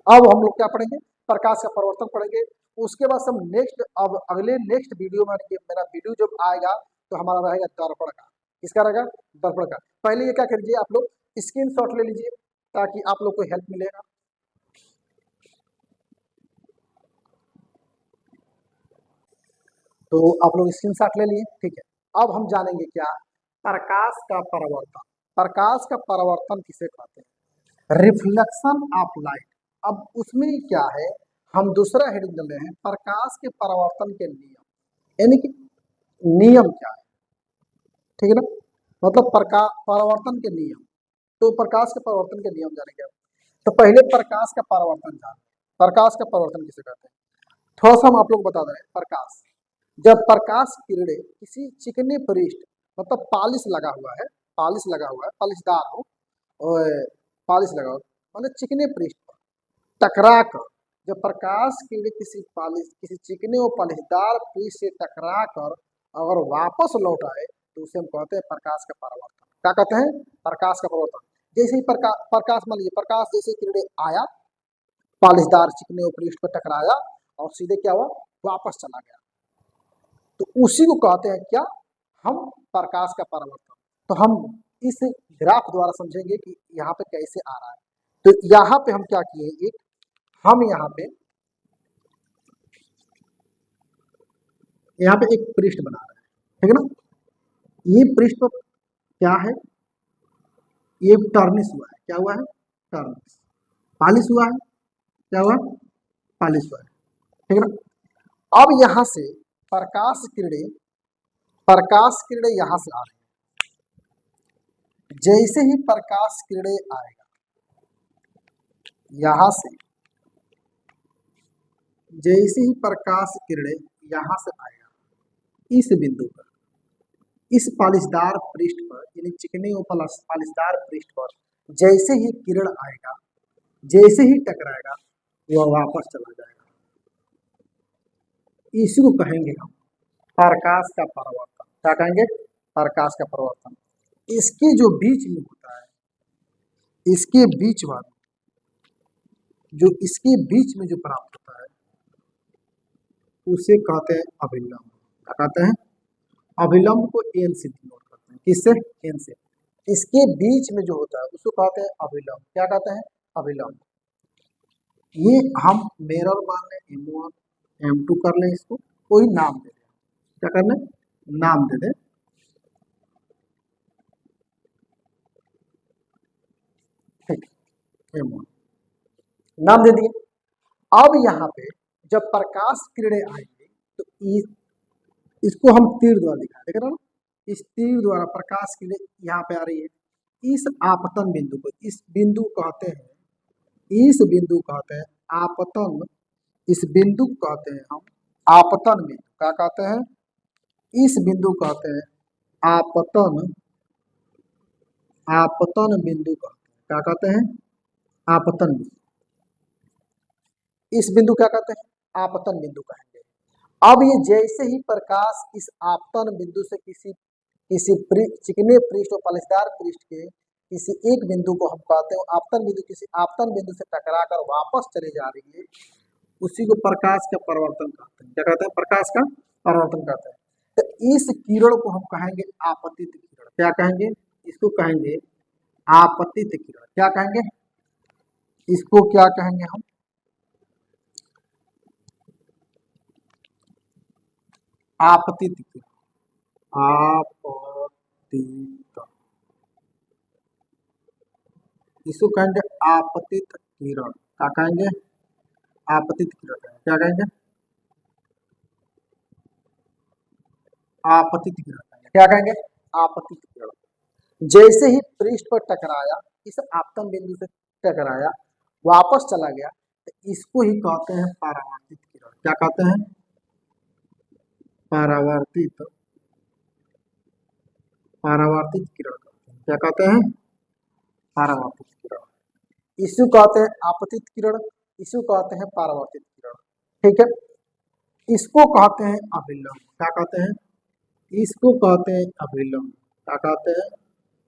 अब हम लोग क्या पढ़ेंगे, प्रकाश का परिवर्तन पढ़ेंगे। उसके बाद हम नेक्स्ट, अब अगले नेक्स्ट वीडियो में, मेरा वीडियो जब आएगा तो हमारा रहेगा दर्पण का। किसका रहेगा, दर्पण का। पहले ये क्या करिए, आप लोग स्क्रीन शॉट ले लीजिए ताकि आप लोग को हेल्प मिलेगा। तो आप लोग स्क्रीन शॉट ले लिए, ठीक है। अब हम जानेंगे क्या, प्रकाश का परावर्तन। प्रकाश का परावर्तन किसे कहते हैं, रिफ्लेक्शन ऑफ लाइट। अब उसमें क्या है, हम दूसरा हेडिंग ले रहे हैं, प्रकाश के परावर्तन के नियम, यानी कि नियम क्या है, ठीक है ना, मतलब प्रकाश परावर्तन के नियम। तो प्रकाश के परावर्तन के नियम जानेंगे। तो पहले प्रकाश का परावर्तन जान, प्रकाश का परावर्तन किसे कहते हैं, थोड़ा सा हम आप लोग बता दें। प्रकाश, जब प्रकाश किरणें किसी चिकने पृष्ठ, मतलब पालिश लगा हुआ है, पालिश लगा हुआ है, पालिशदार हो, और पालिश लगा हुआ मतलब चिकने पृष्ठ पर टकरा कर, जब प्रकाश किरण किसी चिकने और पलिशदार पृष्ठ से टकरा कर अगर वापस लौट आए तो उसे हम कहते हैं प्रकाश का परावर्तन। क्या कहते हैं, प्रकाश का परावर्तन। जैसे ही प्रकाश मान लीजिए, प्रकाश जैसे किरणें आया, पालिशदार चिकने और पृष्ठ पर टकराया और सीधे क्या हुआ, वापस चला गया, तो उसी को कहते हैं क्या, हम प्रकाश का परावर्तन। तो हम इस ग्राफ द्वारा समझेंगे कि यहाँ पे कैसे आ रहा है। तो यहाँ पे हम क्या किए, एक हम यहाँ पे एक पृष्ठ बना रहे हैं, ठीक है ना। ये पृष्ठ पर क्या है, ये टर्निश हुआ है, क्या हुआ है, टर्निश, पालिश हुआ है, क्या हुआ, पालिश हुआ है, ठीक है ना। अब यहाँ से प्रकाश किरणें, प्रकाश किरणें यहाँ से आ रही है। जैसे ही प्रकाश किरणें आएगा यहाँ से, जैसे ही प्रकाश किरणें यहाँ से आएगा इस बिंदु पर, इस पालिशदार पृष्ठ पर, यानी चिकने और पालिशदार पृष्ठ पर जैसे ही किरण आएगा, जैसे ही टकराएगा वह वापस चला जाएगा। इसी को कहेंगे हम प्रकाश का परावर्तन। क्या कहेंगे, प्रकाश का परावर्तन। इसके जो बीच में होता है, इसके बीच वाला, जो इसके बीच में जो प्राप्त होता है उसे कहते हैं अभिलंब। क्या कहते हैं, अभिलंब को एन से डिनोट करते हैं, किससे, एन से। इसके बीच में जो होता है उसको कहते हैं अभिलंब। क्या कहते हैं, अभिलंब। ये हम मिरर मान लें, M1 M2 कर लें, इसको कोई नाम दे दें, क्या करना है, नाम दे दें, ठीक, M1 नाम दे दिए। अब यहाँ पे जब प्रकाश किरणें आएंगे तो इसको हम तीर द्वारा दिखाएं, देख रहे हो ना, इस तीर द्वारा प्रकाश किरणें यहाँ पे आ रही है, इस आपतन बिंदु को, इस बिंदु कहते हैं, इस बिंदु कहते हैं आपतन, इस बिंदु को कहते हैं हम आपतन बिंदु। क्या कहते हैं, इस बिंदु कहते हैं आपतन, आपतन बिंदु कहते हैं। क्या कहते हैं, आपतन बिंदु। इस बिंदु क्या कहते हैं, आपतन बिंदु कहेंगे। अब ये जैसे ही प्रकाश इस आपतन बिंदु से किसी किसी चिकने पृष्ठ और पलिशदार पृष्ठ के किसी एक बिंदु को हम कहते हैं आपतन बिंदु, किसी आपतन बिंदु से टकराकर वापस चले जा रही है, उसी को प्रकाश का परिवर्तन कहते हैं। क्या कहते हैं, प्रकाश का परिवर्तन कहते हैं। तो इस किरण को हम कहेंगे आपतित किरण। क्या कहेंगे, इसको कहेंगे आपतित किरण। क्या कहेंगे, इसको क्या कहेंगे हम, आपतित किरण, आपतित, इसको कहेंगे आपतित किरण। क्या कहेंगे, आपतित किरण है, क्या कहेंगे, आपतित किरण, क्या कहेंगे, आपतित किरण। जैसे ही पृष्ठ पर टकराया, इस आपतन बिंदु से टकराया, वापस चला गया, तो इसको ही कहते हैं परावर्तित किरण। क्या कहते हैं, परावर्तित, परावर्तित किरण कहते हैं। क्या कहते हैं, परावर्तित किरण। इसको कहते हैं आपतित किरण, इसको कहते हैं परावर्तित किरण। ठीक है, इसको कहते हैं अभिलंब। क्या कहते हैं, इसको कहते हैं अभिलंब। क्या कहते हैं,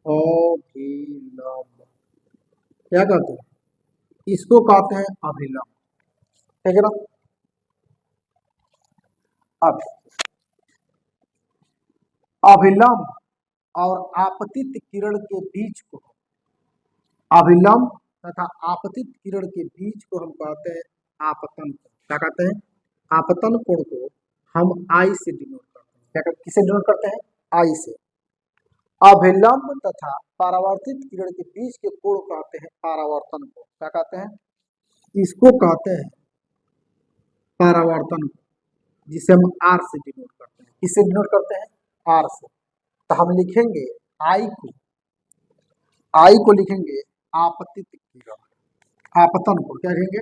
अभिलंब। क्या कहते हैं, इसको कहते हैं अभिलंब। ठीक है ना। अब अभिलंब और आपतित किरण के बीच को, अभिलंब तथा आपतित किरण के बीच को हम कहते हैं आपतन कोण। क्या कहते हैं, आपतन कोण को हम आई से डिनोट करते हैं। क्या किसे डिनोट करते हैं, आई से। अभिलंब तथा परावर्तित किरण के बीच के कोण कहते हैं परावर्तन कोण। क्या कहते हैं, इसको कहते हैं परावर्तन कोण, जिसे हम आर से डिनोट करते हैं। किससे डिनोट करते हैं, आर से। तो हम लिखेंगे आई को, आई को लिखेंगे आपतित किरण, आपतन कोण। क्या कहेंगे,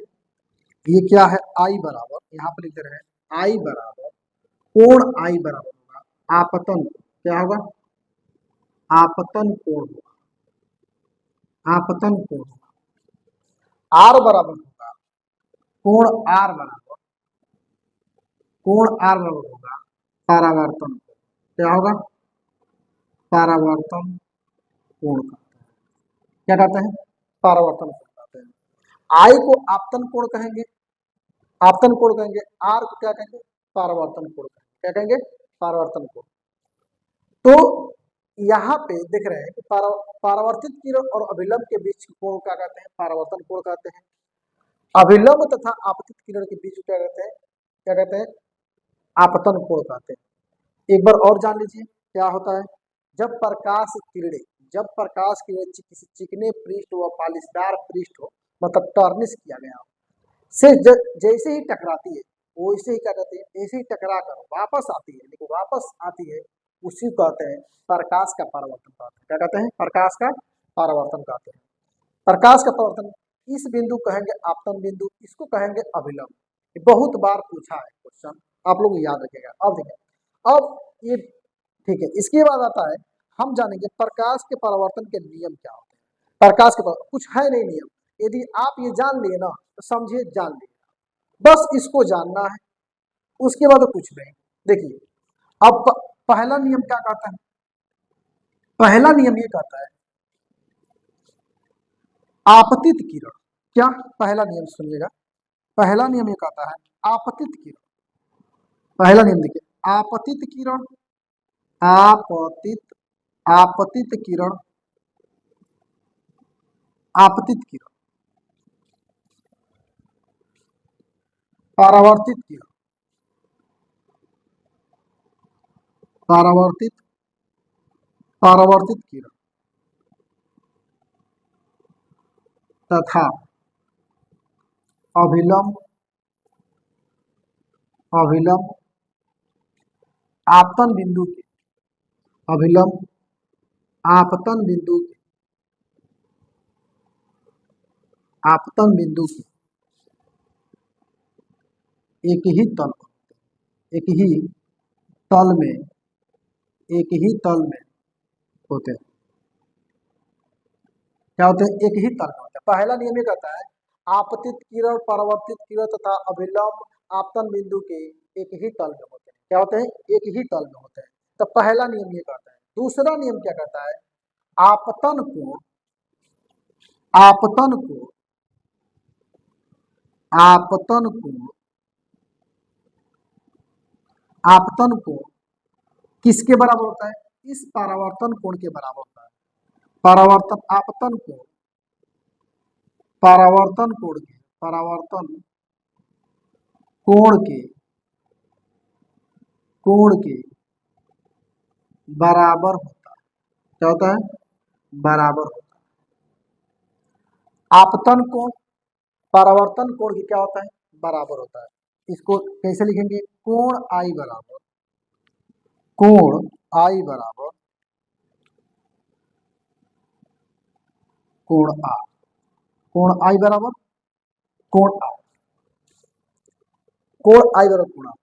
ये क्या है, आई बराबर, यहाँ पर लिख रहे हैं आई बराबर, कोण आई बराबर होगा आपतन, क्या होगा, आपतन कोण होगा, आपतन कोण होगा। आर बराबर होगा कोण आर बराबर, कोण आर बराबर होगा परावर्तन कोण। क्या होगा, परावर्तन कोण कहते हैं। क्या कहते हैं, परावर्तन कोण कहते हैं। आई को आपतन कोण कहेंगे, आपतन कोण कहेंगे, आर को क्या कहेंगे, परावर्तन कोण कहेंगे। क्या कहेंगे, परावर्तन कोण। तो यहाँ पे देख रहे हैं कि परावर्तित किरण और अभिलंब के बीच कोण क्या कहते हैं, परावर्तन कोण कहते हैं। अभिलंब तथा आपतित किरण के बीच क्या कहते हैं, क्या कहते हैं, आपतन कोण कहते हैं। एक बार और जान लीजिए क्या होता है, जब प्रकाश किरणें, जब प्रकाश किरण किसी चिकने पृष्ठ व पालिशदार पृष्ठ हो, मतलब टर्निश किया गया हो, से जैसे ही टकराती है, वैसे ही क्या कहते हैं, ऐसे ही टकरा कर वापस आती है, लेकिन वापस आती है, उसी को कहते हैं प्रकाश का परावर्तन कहते हैं। क्या कहते हैं, प्रकाश का परावर्तन कहते हैं। प्रकाश का परावर्तन, इस बिंदु कहेंगे आपतन बिंदु, इसको कहेंगे अभिलंब। ये बहुत बार पूछा है क्वेश्चन, आप लोग याद रखिएगा। अब देखिए, अब ये ठीक है, इसके बाद आता है, हम जानेंगे प्रकाश के परावर्तन के नियम क्या होते हैं। प्रकाश के कुछ है नहीं नियम, यदि आप ये जान लिए ना तो समझिए जान लिए, बस इसको जानना है, उसके बाद कुछ नहीं। देखिए, अब पहला नियम क्या कहता है, पहला नियम ये कहता है आपतित किरण। क्या, पहला नियम सुनिएगा, पहला नियम ये कहता है आपतित किरण। पहला नियम देखिए, आपतित किरण, आपतित, आपतित किरण, आपतित किरण, परावर्तित किरण, परावर्तित, परावर्तित किरण तथा अभिलंब, अभिलंब आपतन बिंदु के, अभिलंब आपतन बिंदु के, आपतन बिंदु के एक ही तल, एक ही तल में, एक ही तल में होते हैं। क्या होते हैं, एक ही तल में होते हैं। पहला नियम ये कहता है आपतित किरण, परावर्तित किरण तथा अभिलंब आपतन बिंदु के एक ही तल में होते हैं। क्या होते हैं, एक ही तल में होते हैं। तो पहला नियम ये कहता है। दूसरा नियम क्या कहता है, आपतन कोण, आपतन कोण, आपतन कोण, आपतन कोण किसके बराबर होता है, इस परावर्तन कोण के बराबर होता है। परावर्तन आपतन कोण, परावर्तन कोण के, परावर्तन कोण के, कोण के बराबर होता है। क्या होता है, बराबर होता है। आपतन कोण परावर्तन कोण की क्या होता है, बराबर होता है। इसको कैसे लिखेंगे? कोण आई बराबर, कोण आई बराबर कोण आर, कोण आई बराबर कोण आर, कोण आई बराबर कोण आर।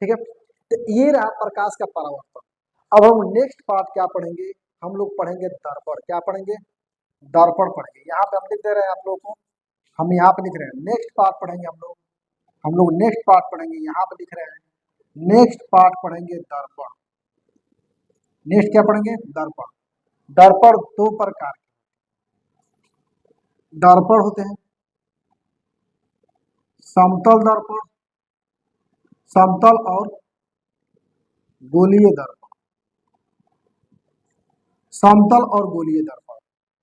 ठीक है, तो ये रहा प्रकाश का परावर्तन। अब हम नेक्स्ट पार्ट क्या पढ़ेंगे? हम लोग पढ़ेंगे दर्पण। क्या पढ़ेंगे? दर्पण पढ़ेंगे। यहाँ पे हम लिख दे रहे हैं आप लोगों को, हम यहाँ पे लिख रहे हैं नेक्स्ट पार्ट पढ़ेंगे हम लोग नेक्स्ट पार्ट पढ़ेंगे, यहाँ पे लिख रहे हैं नेक्स्ट पार्ट पढ़ेंगे दर्पण। नेक्स्ट क्या पढ़ेंगे? दर्पण। दर्पण दो प्रकार के दर्पण होते हैं, समतल दर्पण, समतल और गोलीय दर्पण, समतल और गोलीय दर्पण।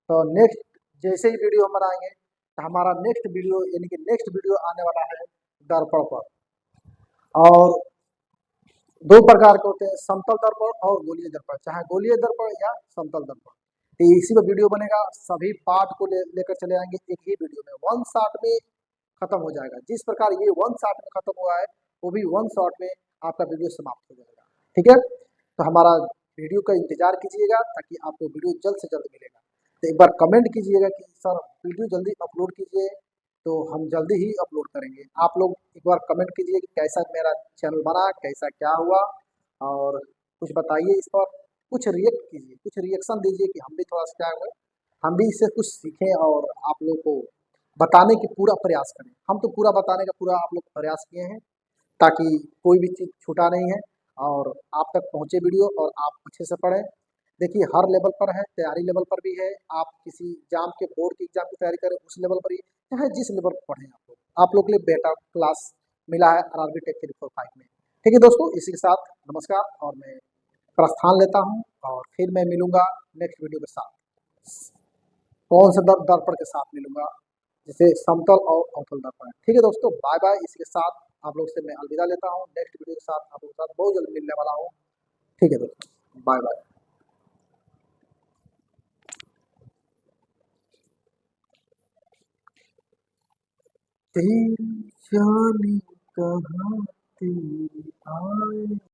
तो नेक्स्ट जैसे ही वीडियो हम बनाएंगे, तो हमारा नेक्स्ट वीडियो यानी कि नेक्स्ट वीडियो आने वाला है दर्पण पर। और दो प्रकार के होते हैं, समतल दर्पण और गोलीय दर्पण, चाहे गोलीय दर्पण या समतल दर्पण। तो इसी में वीडियो बनेगा, सभी पार्ट को लेकर चले आएंगे एक ही वीडियो में, वन शॉट में खत्म हो जाएगा। जिस प्रकार ये वन शॉट में खत्म हुआ है, वो भी वन शॉट में आपका वीडियो समाप्त हो जाएगा। ठीक है, तो हमारा वीडियो का इंतजार कीजिएगा, ताकि आपको वीडियो जल्द से जल्द मिलेगा। तो एक बार कमेंट कीजिएगा कि सर वीडियो जल्दी अपलोड कीजिए, तो हम जल्दी ही अपलोड करेंगे। आप लोग एक बार कमेंट कीजिए कि कैसा मेरा चैनल बना, कैसा क्या हुआ, और कुछ बताइए इस पर, कुछ रिएक्ट कीजिए, कुछ रिएक्शन दीजिए कि हम भी थोड़ा सा क्या हुआ, हम भी इससे कुछ सीखें और आप लोग को बताने की पूरा प्रयास करें। हम तो पूरा बताने का पूरा आप लोग प्रयास किए हैं, ताकि कोई भी चीज़ छूटा नहीं है और आप तक पहुँचे वीडियो और आप अच्छे से पढ़ें। देखिए हर लेवल पर है, तैयारी लेवल पर भी है, आप किसी एग्जाम के बोर्ड की एग्जाम की तैयारी करें उस लेवल पर ही, चाहे जिस लेवल पर पढ़ें आप लोग के लिए बेटा क्लास मिला है आरआरबी टेक 345 में। ठीक है दोस्तों, इसी के साथ नमस्कार, और मैं प्रस्थान लेता हूँ, और फिर मैं मिलूंगा नेक्स्ट वीडियो के साथ। कौन से दर्पण के साथ मिलूंगा? जैसे समतल और अवतल दर्पण। ठीक है दोस्तों, बाय बाय। इसी के साथ आप लोग से मैं अलविदा लेता हूँ, नेक्स्ट वीडियो के साथ आप लोगों के साथ बहुत जल्द मिलने वाला हूँ। ठीक है दोस्तों, बाय बाय। तेरी जाने कहाँ तेरी आए।